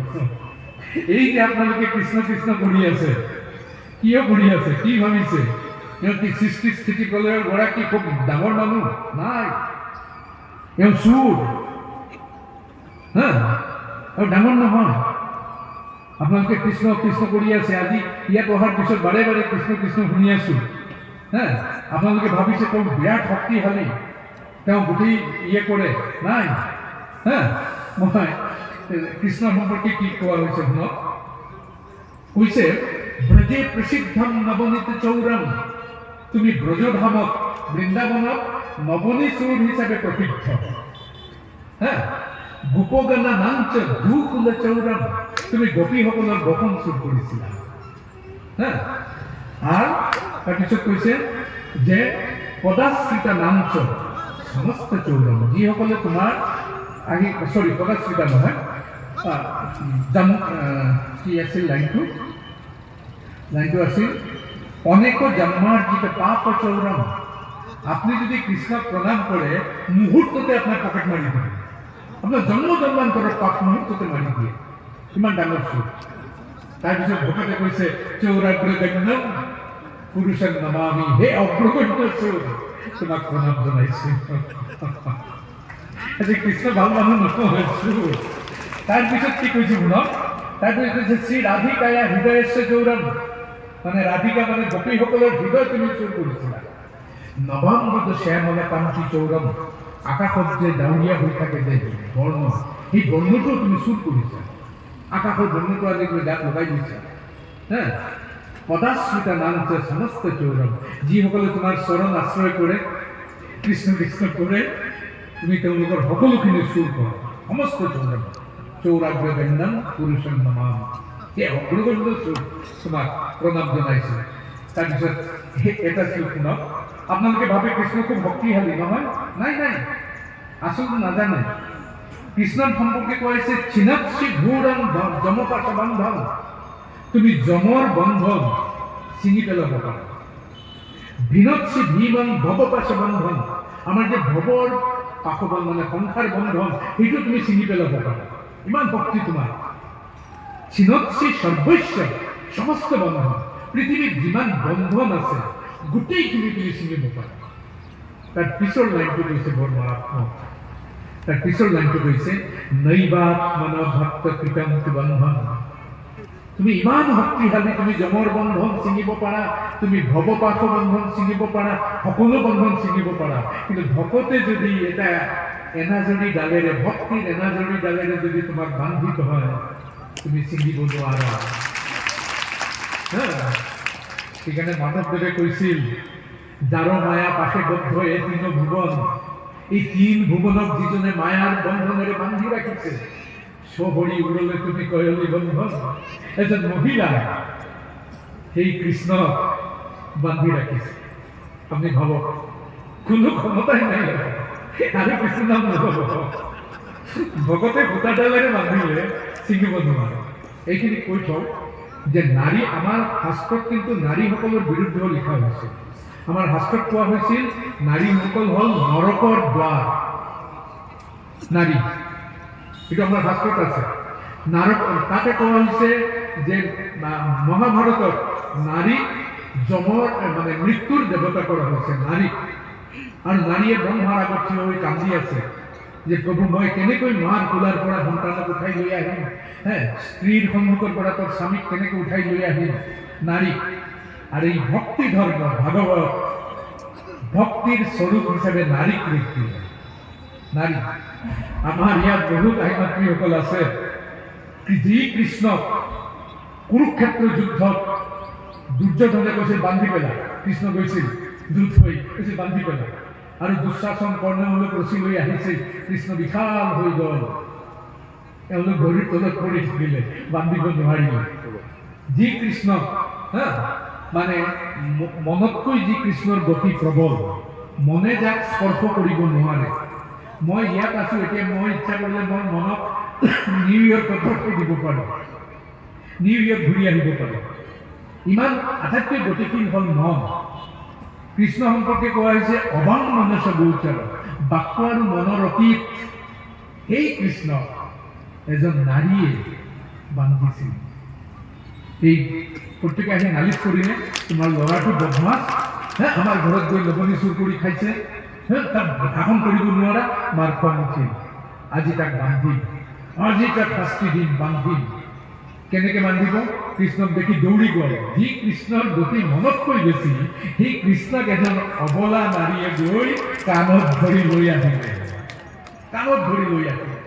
এই যে আপোনালোকে কৃষ্ণ কৃষ্ণ কৰি আছে, কিয় কৰি আছে, কি ভাবিছে কি সৃষ্টি স্থিতি প্ৰলয়ৰ গৰাকী খুব ডাঙৰ মানুহ? নাই, এওঁ চোৰ, আৰু ডাঙৰ নহয়। আপোনালোকে কৃষ্ণ কৃষ্ণ কৰি আছে, আজি ইয়াত অহাৰ পিছত বাৰে বাৰে কৃষ্ণ কৃষ্ণ শুনি আছো। আপোনালোকে ভাবিছে তেওঁ বিৰাট শক্তিশালী, তেওঁ গোটেই কৰে। নাই, মই কৃষ্ণৰ সম্পৰ্কে কি কোৱা হৈছে শুনক। কৈছে ব্ৰজে প্ৰসিদ্ধম নৱনীত চৌৰম, তুমি ব্ৰজধামত বৃন্দাবনত নৱনী চৌৰ হিচাপে প্ৰসিদ্ধ। গোপগণা নাঞ্চ দুকুল চৌৰম, তুমি গোপীসকলৰ গোপন চুৰ কৰিছিলা। আৰু তাৰপিছত কৈছে যে পদাশ্ৰিতা নাঞ্চ সমস্ত চৌৰম, যিসকলে তোমাৰ আহি পদাশ্ৰিতা নহয়, কি আছিল লাইনটো আছিল অনেক জন্মাৰ্জিত পাপ চৌৰম, আপনি যদি কৃষ্ণক প্ৰণাম কৰে মুহূৰ্ততে আপোনাৰ পকেট মাৰি দিয়ে, আপোনাৰ জন্ম জন্মান্তৰৰ পাপ মুহূৰ্ততে মাৰি দিয়ে। কিমান ডাঙৰ চোৰ। তাৰপিছত ভকতে কৈছে চৌৰাগ্ৰগণ্যম পুৰুষং নমামি, হে অগ্ৰগণ্য চোৰ, তোমাক প্ৰণাম জনাইছো। আজি কৃষ্ণ ভাল মানুহ নহয়, চোৰ। তাৰপিছত কি কৈছে শুনক, তাৰপিছত কৈছে শ্ৰী ৰাধিকায়া হৃদয়স্য চৌৰম, মানে ৰাধিকা মানে গোপীসকলৰ হৃদয় তুমি চুৰ কৰিছিলা। নৱাম্বদ শ্যামল কাঞ্চী চৌৰম, আকাশত যে ডাৱৰীয়া হৈ থাকে যে বৰ্ণ, সেই বৰ্ণটো তুমি চুৰ কৰিছা। আকাশৰ বৰ্ণটো আজি তুমি গাত লগাই দিছা। পদাশ্ৰিতা নাঞ্চ সমস্ত চৌৰম, যিসকলে তোমাৰ চৰণ আশ্ৰয় কৰে, কৃষ্ণ কৃষ্ণ কৰে, তুমি তেওঁলোকৰ সকলোখিনি চুৰ কৰা। সমস্ত চৌৰম চৌৰাগ্ৰগণ্যম পুৰুষং নমামি, সেই অগ্ৰগণ্য চুৰ, তোমাক প্ৰণাম জনাইছো। তাৰপিছত এটা শ্লোক শুনক। আপোনালোকে ভাবে কৃষ্ণ খুব শক্তিশালী নহয়? নাই নাই, আচলতে নাজানে। কৃষ্ণৰ সম্পৰ্কে কৈছে চিনাক্ষী ঘূৰং যমপাশ বন্ধন, তুমি যমৰ বন্ধন ছিঙি পেলাব পাৰা। বিনক্ষী ভীমং ভৱপাশ বন্ধন, আমাৰ যে ভৱৰ পাশবন মানে সংসাৰ বন্ধন, সেইটো তুমি ছিঙি পেলাব পাৰা। ইমান শক্তি তোমাৰ। চিনক্ষী সৰ্বস্ব, সমস্ত বন্ধন, পৃথিৱীত যিমান বন্ধন আছে গোটেইখিনি তুমি ছিঙিব পাৰা। তাৰ পিছৰ লাইনটো কৈছে বৰ মাৰাত্মক। তাৰ পিছৰ লাইনটো কৈছে নৈবাত্মন ভক্ত কৃতম বন্ধন, তুমি ইমান শক্তিশালী, তুমি যমৰ বন্ধন ছিঙিব পাৰা, তুমি ভৱপাশ বন্ধন ছিঙিব পাৰা, সকলো বন্ধন ছিঙিব পাৰা। কিন্তু ভকতে যদি এটা এনাজৰী ডালেৰে, ভক্তিৰ এনাজৰী ডালেৰে যদি তোমাক বান্ধিত হয়, তুমি ছিঙিব নোৱাৰা। সেইকাৰণে মাধৱদেৱে কৈছিল যাৰ মায়া পাশে বদ্ধ এ তিন ভুৱন, এই তিন ভুৱনক যিজনে মায়াৰ বন্ধনেৰে বান্ধি ৰাখিছে, সহৰি উৰলে তুমি কয়লি বন্ধন। এজন মহিলা সেই কৃষ্ণক বান্ধি ৰাখিছে। আপুনি ভাবক, কোনো ক্ষমতাই নাই আৰু কৃষ্ণ নাম নহব। ভকতে সূতাডালেৰে বান্ধিলে ছিঙিব নোৱাৰে। এইখিনি কৈ থওঁ যে নাৰী, আমাৰ শাস্ত্ৰত কিন্তু নাৰীসকলৰ বিৰুদ্ধেও লিখা হৈছিল। আমাৰ শাস্ত্ৰত কোৱা হৈছিল নাৰীসকল হ'ল নৰকৰ দ্বাৰ। নাৰী, এটা আমাৰ শাস্ত্ৰত আছে। নাৰক তাতে কোৱা হৈছে যে মহাভাৰতত নাৰী যমৰ মানে মৃত্যুৰ দেৱতা কৰা হৈছে নাৰী, আৰু নাৰীয়ে ব্ৰহ্মাৰ আগত থিয় হৈ কান্দি আছে যে প্ৰভু মই কেনেকৈ মাৰ কোলাৰ পৰা সন্তানক উঠাই লৈ আহিম, স্ত্ৰীৰ সন্মুখৰ পৰা তোৰ স্বামীক কেনেকৈ উঠাই লৈ আহিম, নারী। আর এই ভক্তি ধর্ম ভাগবত ভক্তির স্বরূপ হিসাবে নারীক বৃত্তি নারী। আমার ইয়াত বহুত আহিমাত্ৰীসকল আছে যি কৃষ্ণক কুৰুক্ষেত্ৰ যুদ্ধত দুৰ্যোধনে কৈছিল বান্ধি পেলা, কৃষ্ণ গৈছিল দূত হৈ কৈছিল বান্ধি পেলা, আৰু দুঃশাসন কৰ্ণমূলক ৰচি লৈ আহিছিল, কৃষ্ণ বিশাল হৈ গ'ল, এওঁলোক ভৰিৰ তলত পৰি থাকিলে, বান্ধিব নোৱাৰিলে। যি কৃষ্ণক মানে মনতকৈ যি কৃষ্ণৰ গতি প্ৰবল, মনে যাক স্পৰ্শ কৰিব নোৱাৰে। মই ইয়াত আছো এতিয়া, মই ইচ্ছা কৰিলে মই মনক নিউয়ৰ্কত পঠাই দিব পাৰোঁ, নিউয়ৰ্ক ঘূৰি আহিব পাৰোঁ। ইমান আটাইতকৈ গতিশীল হ'ল মন। কৃষ্ণ সম্পৰ্কে কোৱা হৈছে অবাং মানস গোচৰ, বাক্য আৰু মনৰ অতীত। সেই কৃষ্ণ এজন নাৰীয়ে বান্ধিছিল। এই প্ৰত্যেকে আহি নালিচ কৰিলে তোমাৰ ল'ৰাটো বদমাছ, আমাৰ ঘৰত গৈ লবনি চুৰ কৰি খাইছে, তাক শাসন কৰিব নোৱাৰা, মাৰ খং উঠিল, আজি তাক বান্ধিম, আজি তাক শাস্তি দিম, বান্ধিম। কেনেকে বান্ধিব? কৃষ্ণক দেখি দৌৰি গ'ল। যি কৃষ্ণৰ গতি মনতকৈ বেছি, সেই কৃষ্ণক এজন অবলা নাৰীয়ে গৈ কাণত ধৰি লৈ আহিলে, কাণত ধৰি লৈ আহিলে,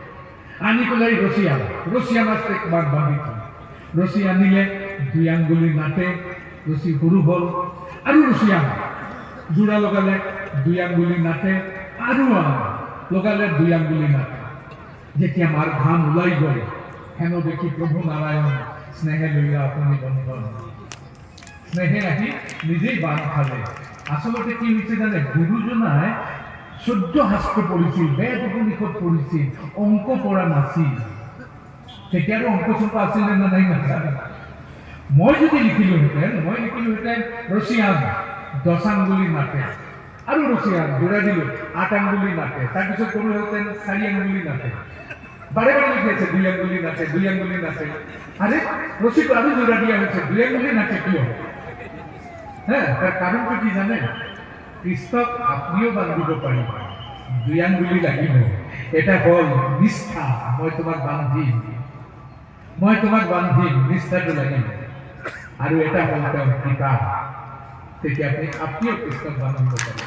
আনি পেলাই ৰছী আনাতে বান্ধি থ'ল। ৰছী আনিলে, 2 আঙ্গুলি নাটে, ৰছী সৰু হ'ল, আৰু ৰছী আনে, যোৰা লগালে 2 আঙ্গুলি নাটে, আৰু লগালে 2 আঙ্গুলি নাটে। যেতিয়া মাৰ ঘাম ওলাই গ'ল, হেন দেখি প্ৰভু নাৰায়ণ স্নেহে লৈলা আপুনি বন্ধন, স্নেহে আহি নিজেই বান্ধ খালে। আচলতে কি হৈছে জানে, গুৰুজনাই 14 শাস্ত্ৰ পঢ়িছিল, বেদ উপনিষদ পঢ়িছিল, অংক পৰা নাছিল। তেতিয়াৰো অংক চংক আছিলে নে নাই নাজানো। মই যদি লিখিলোহেঁতেন, ৰছী আন 10 আঙ্গুলি নাটে, আৰু ৰছী আন যোৰা দিলোঁ 8 আঙ্গুলি নাটে, তাৰপিছত ক'লোহেঁতেন 4 আঙ্গুলি নাটে। বাৰে বাৰে লিখি আছে 2 আঙ্গুলি নাটে, 2 আঙ্গুলি নাটে। আরে রশিদ আমি জোড়া দিয়া হয়েছে 2 আঙ্গুলি নাটে কিয়? তার কারণটা কি জানেন? কৃষ্ণক আপনিও বান্ধিব পাৰিব, 2 আঙ্গুলি লাগিব। এটা হল নিষ্ঠা, মই তোমাক বান্ধিম, নিষ্ঠাটো লাগিব। আৰু এটা হল তেওঁৰ কৃপা, তেতিয়া আপনিও কৃষ্ণক বান্ধিব পাৰিব।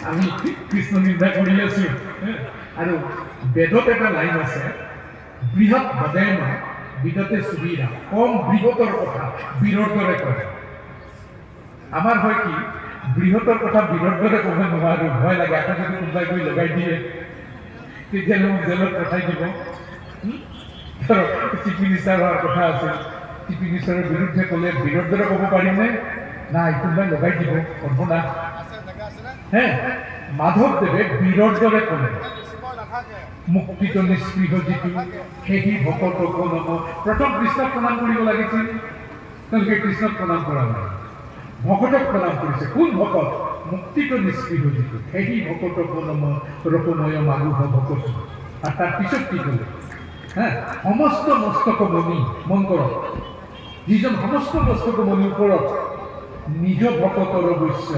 আমি কৃষ্ণ নিন্দা কৰি আছো। আৰু বেদত এটা লাইন আছে, বৃহৎ বদেন বিদতে সুবিধা, কম বৃহতৰ কথা বীৰৰ দৰে কৰে। আমাৰ হয় কি, বৃহতৰ কথা বীৰৰ দৰে ক'ব নোৱাৰো, ভয় লাগে। আকৌ যদি কোনোবাই গৈ লগাই দিয়ে তেতিয়াহ'লে মোক জেলত পঠাই দিব। চিফ মিনিষ্টাৰ হোৱাৰ কথা আছিল, চিফ মিনিষ্টাৰৰ বিৰুদ্ধে ক'লে বীৰৰ দৰে ক'ব পাৰিমনে? নাই, কোনোবাই লগাই দিব, সৰ্বনাশ। মাধৱদেৱে বীৰৰ দৰে ক'লে, মুক্তিত নিস্পৃহ যিটো সেই ভকতক নম। প্ৰথম কৃষ্ণক প্ৰণাম কৰিব লাগিছিল, তেওঁলোকে কৃষ্ণক প্ৰণাম কৰা নাই, ভকতক প্ৰণাম কৰিছে। কোন ভকত? মুক্তিত নিস্পৃহ যিটো সেই ভকতক নম ৰূপময় মাগুহ ভকত। আৰু তাৰ পিছত কি ক'লে? সমস্ত মস্তক মণি, মন কৰক, যিজন সমস্ত মস্তক মণিৰ ওপৰত নিজ ভকতৰ বৈশ্য,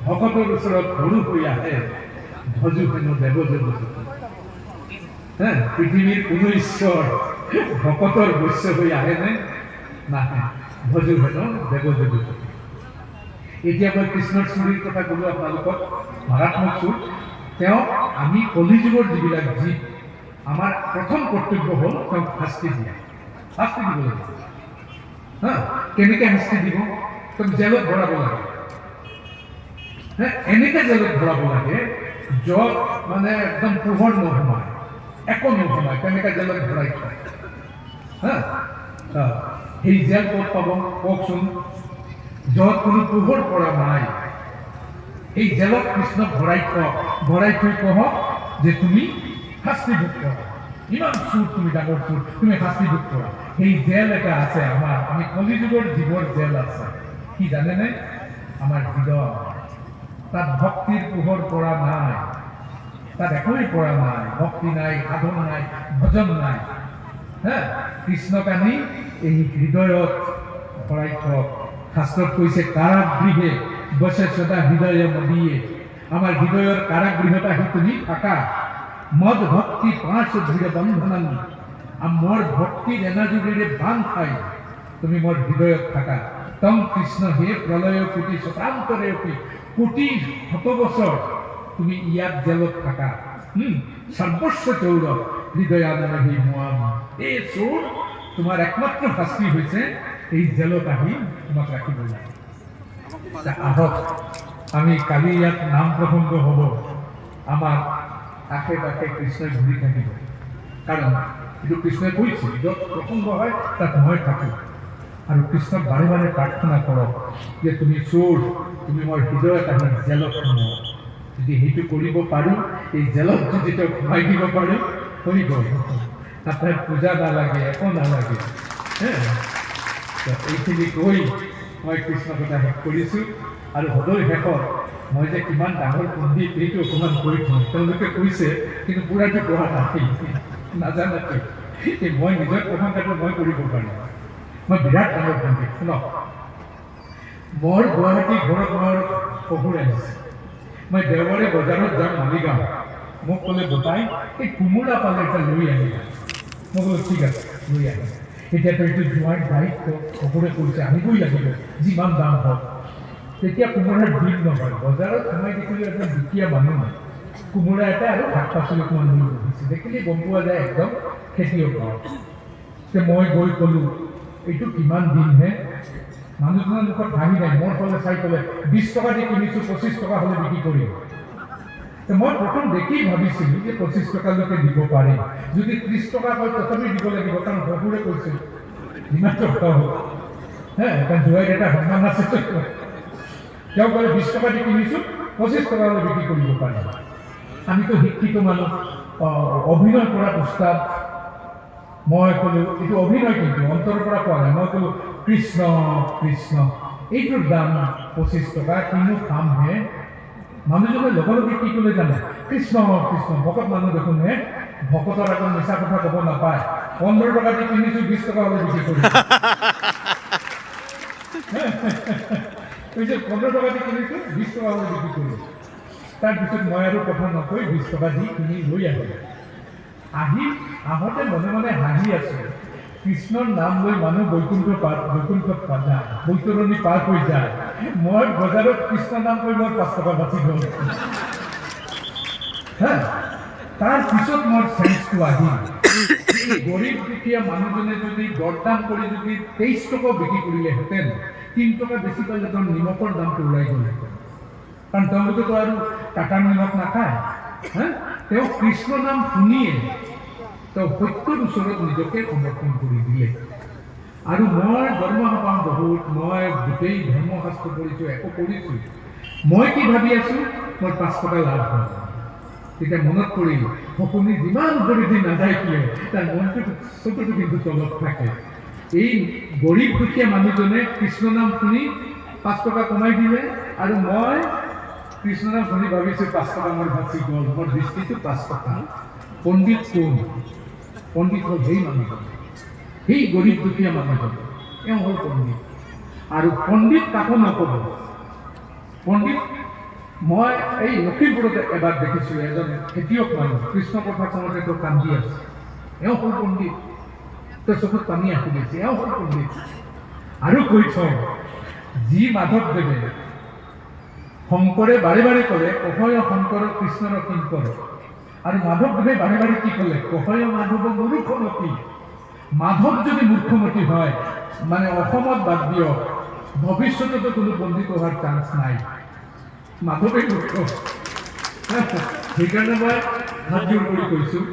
ভকতৰ ওচৰত সৰু হৈ আহে, ভজু হেনো দেৱদেৱ। পৃথিৱীৰ কোনো ঈশ্বৰ ভকতৰ বৈশ্য হৈ আহেনে? নাহে, ভজু হেনো দেৱদেৱ। এতিয়া মই কৃষ্ণৰ চুৰিৰ কথা ক'লো আপোনালোকক, মাৰাত্মক চুৰ। তেওঁ আমি কলিযুগৰ যিবিলাক জীৱ, আমাৰ প্ৰথম কৰ্তব্য হ'ল তেওঁক শাস্তি দিয়া, শাস্তি দিব লাগিব। কেনেকৈ শাস্তি দিব? তেওঁক জেলত ভৰাব লাগে। এনেকৈ জেলত ভৰাব লাগে য'ত মানে একদম পোহৰ নোসোমায়, একো নোসোমায়, তেনেকৈ জেলত ভৰাই থয়। সেই জেল ক'ত পাব কওকচোন? য'ত কোনো পোহৰ পৰা নাই, এই জেলত কৃষ্ণক ভৰাই থৈ কওক যে তুমি শাস্তি ভোগ কৰা, ইমান চুৰ, তুমি ডাঙৰ চুৰ, তুমি শাস্তি ভোগ কৰা। সেই জেল এটা আছে আমাৰ, আমি কলিযুগৰ জীৱৰ জেল আছে। কি জানেনে? আমাৰ হৃদয়। তাত ভক্তিৰ পোহৰ পৰা নাই, তাত একোৱেই পৰা নাই, ভক্তি নাই, সাধন নাই, ভজন নাই। কৃষ্ণক আনি এই হৃদয়ত ভৰাই থওক। শাস্ত্ৰত কৈছে কাৰাগৃহে বসে সদা হৃদয়ে মদিয়ে। আমাৰ হৃদয়ৰ কাৰাগৃহত আহি তুমি থাকা। মদ ভক্তি পাঁচ ধীৰে বন্ধনান, মোৰ ভক্তিৰ এনাজুৰিৰে বান খাই তুমি মোৰ হৃদয়ত থাকা। তং কৃষ্ণ হে প্ৰলয় কোটি শতান্তৰে কোটি শত বছৰ তুমি ইয়াত জেলত থাকা। সৰ্বস্ব চৌৰ হৃদয় আনহি মোৱাম। এই চোৰ তোমাৰ একমাত্ৰ শাস্তি হৈছে এই জেলত আহি তোমাক ৰাখিব লাগে। আহক আমি কালি ইয়াত নাম প্ৰসংগ হ'ব, আমাৰ আশে পাশে কৃষ্ণই ঘূৰি থাকিব। কাৰণ এইটো কৃষ্ণই কৈছে য'ত প্ৰসংগ হয় তাত মই থাকোঁ। আৰু কৃষ্ণক বাৰে বাৰে প্ৰাৰ্থনা কৰক যে তুমি চোৰ, তুমি মোৰ হৃদয়ত আহি জেলত সোমোৱা। যদি সেইটো কৰিব পাৰোঁ, এই জেলত যদি তেওঁক সোমাই দিব পাৰোঁ, হৈ গ'ল। আপোনাৰ পূজা নালাগে, একো নালাগে। এইখিনি কৈ মই কৃষ্ণ কথা শেষ কৰিছোঁ। আৰু সদয় শেষত মই যে কিমান ডাঙৰ পণ্ডিত এইটো অকণমান কৈ থওঁ। তেওঁলোকে কৈছে কিন্তু পুৰাটো পঢ়া নাই, নাজানাতো। মই নিজৰ প্ৰশংসাটো মই কৰিব পাৰিম। মই বিৰাট ডাঙৰ পণ্ডিত। শুনক, মোৰ গুৱাহাটী ঘৰত মোৰ শহুৰ আহিছে। মই দেওবাৰে বজাৰত যাম মালিগাঁও। মোক ক'লে বোপাই এই কোমোৰা পালে এটা লৈ আহিবা। মই ক'লো ঠিক আছে, লৈ আহিম। এতিয়াতো এইটো যোৱাৰ দায়িত্ব শহুৰে কৈছে আনিবই লাগিব যিমান দাম হওক। তেতিয়া কোমোৰাৰ দিন নহয়। বজাৰত সোমাই দেখিলোঁ এজন দুখীয়া মানুহ কোমোৰা এটা আৰু শাক পাচলি অকণমান লৈ বহিছে। দেখিলে গম পোৱা যায় একদম খেতিয়ক ঘৰ। মই গৈ ক'লোঁ এইটো কিমান দিনহে? মানুহজনৰ মুখত হাঁহি নাই, মোৰ ফালে চাই ক'লে 20 টকা দি কিনিছোঁ, 25 টকা হ'লে বিক্ৰী কৰিম। মই প্ৰথম দেখি ভাবিছিলোঁ যে 25 টকালৈকে দিব পাৰিম। যদি 30 টকা কয় তথাপি দিব লাগিব, কাৰণ শহুৰে কৈছে যিমান টকা হ'ব। কাৰণ জোৱাইৰ এটা সন্মান আছে। তেওঁ ক'লে 20 টকা দি কিনিছোঁ, 25 টকা হ'লে বিক্ৰী কৰিব পাৰিম। আমিতো শিক্ষিত মানুহ, অভিনয় কৰা উস্তাদ। মই ক'লোঁ এইটো অভিনয় কিন্তু অন্তৰৰ পৰা কোৱা নাই। মই ক'লোঁ কৃষ্ণ কৃষ্ণ, এইটোৰ দাম 25 টকা, কিনো খামহে? মানুহজনে লগে লগে কি ক'লে জানে? কৃষ্ণ কৃষ্ণ, ভকত মানুহ দেখোন হে, ভকতৰ আগত মিছা কথা ক'ব নাপায়। 15 টকা দি কিনিছোঁ, 20 টকা হ'লে বিক্ৰী কৰিম। কৈছে 15 টকা দি কিনিছোঁ, 20 টকা হ'লে বিক্ৰী কৰিম। তাৰপিছত মই আৰু কথা নকৈ 20 টকা দি কিনি লৈ আহিলোঁ। আহোঁতে মনে মনে হাঁহি আছোঁ। কৃষ্ণৰ নাম লৈ মানুহ বৈকুণ্ঠত যায়, বৈতৰণি পাৰ হৈ যায়। মই বজাৰত কৃষ্ণ নাম কৈ মোৰ 5 টকা বাচি গ'ল। তাৰপিছত মোৰ চেঞ্চটো আহিল। গৰীব দুখীয়া মানুহজনে যদি দৰদাম কৰি যদি 23 টকা বিক্ৰী কৰিলেহেঁতেন, 3 টকা বেছি পালে তেওঁ নিমখৰ দামটো ওলাই গ'লহেঁতেন। কাৰণ তেওঁলোকেতো আৰু টাটাৰ নিমখ নাখায়। তেওঁ কৃষ্ণ নাম শুনিয়ে তেওঁ সত্যৰ ওচৰত নিজকে সমৰ্পণ কৰি দিলে। আৰু মই দৰমহা পাওঁ বহুত, মই গোটেই ধৰ্মশাস্ত্ৰ পঢ়িছোঁ, একো কৰিছোঁ। মই কি ভাবি আছোঁ, মোৰ 5 টকা লাভ হ'ল। তেতিয়া মনত পৰিল সপোনে যিমান কৰি দি নাযায় কিয়, তাৰ মনটো চকুটো কিন্তু তলত থাকে। এই গৰীব দুখীয়া মানুহজনে কৃষ্ণ নাম শুনি 5 টকা কমাই দিলে, আৰু মই কৃষ্ণ নাম শুনি ভাবিছোঁ 5 টকা মোৰ বাচি গ'ল। মোৰ দৃষ্টিটো 5 টকা। পণ্ডিত কোন? পণ্ডিত হ'ল সেই মানুহজন, সেই গৰীব দুখীয়া মানুহজন, এওঁ হ'ল পণ্ডিত। আৰু পণ্ডিত কাকো নক'ব। পণ্ডিত মই এই লখিমপুৰতে এবাৰ দেখিছোঁ, এজন খেতিয়ক মানুহ কৃষ্ণ কথা কওঁতে তেওঁ কান্দি আছে। এওঁ হ'ল পণ্ডিত। তেওঁ চকুত পানী আহি গৈছে, এওঁ হ'ল পণ্ডিত। আৰু কৈ থওঁ, যি মাধৱদেৱে শংকৰে বাৰে বাৰে ক'লে কহয় শংকৰ কৃষ্ণৰ কিংকৰ, আৰু মাধৱদেৱে বাৰে বাৰে কি ক'লে? কহয় মাধৱ মূৰ্খমতী। মাধৱ যদি মূৰ্খমতী হয়, মানে অসমত বাদ দিয়ক, ভৱিষ্যততো কোনো পণ্ডিত হোৱাৰ চান্স নাই। মাধৱে মূৰ্খ। সেইকাৰণে মই হাত জোৰ কৰি কৈছোঁ,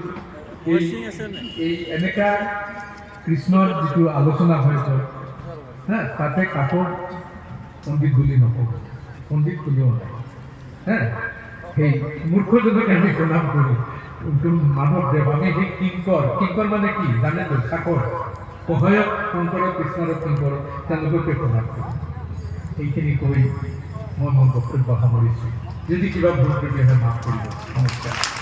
এই এনেকা কৃষ্ণৰ যিটো আলোচনা হৈ গ'ল, তাতে কাকো পণ্ডিত বুলি নক'ব, পণ্ডিত বুলিও নাই। সেই মূৰ্খজনক আমি প্ৰণাম কৰোঁ। মাধৱদেৱ, আমি সেই কিংকৰ মানে কি জানেতো? চাকৰ। সহায়ক শংকৰক কৃষ্ণৰ কিংকৰ, তেওঁলোককে প্ৰণাম কৰোঁ। এইখিনি কৈ মই মোৰ বক্তব্য সামৰিছোঁ। যদি কিবা ভুল ত্ৰুটি হয় মাফ কৰিব। নমস্কাৰ।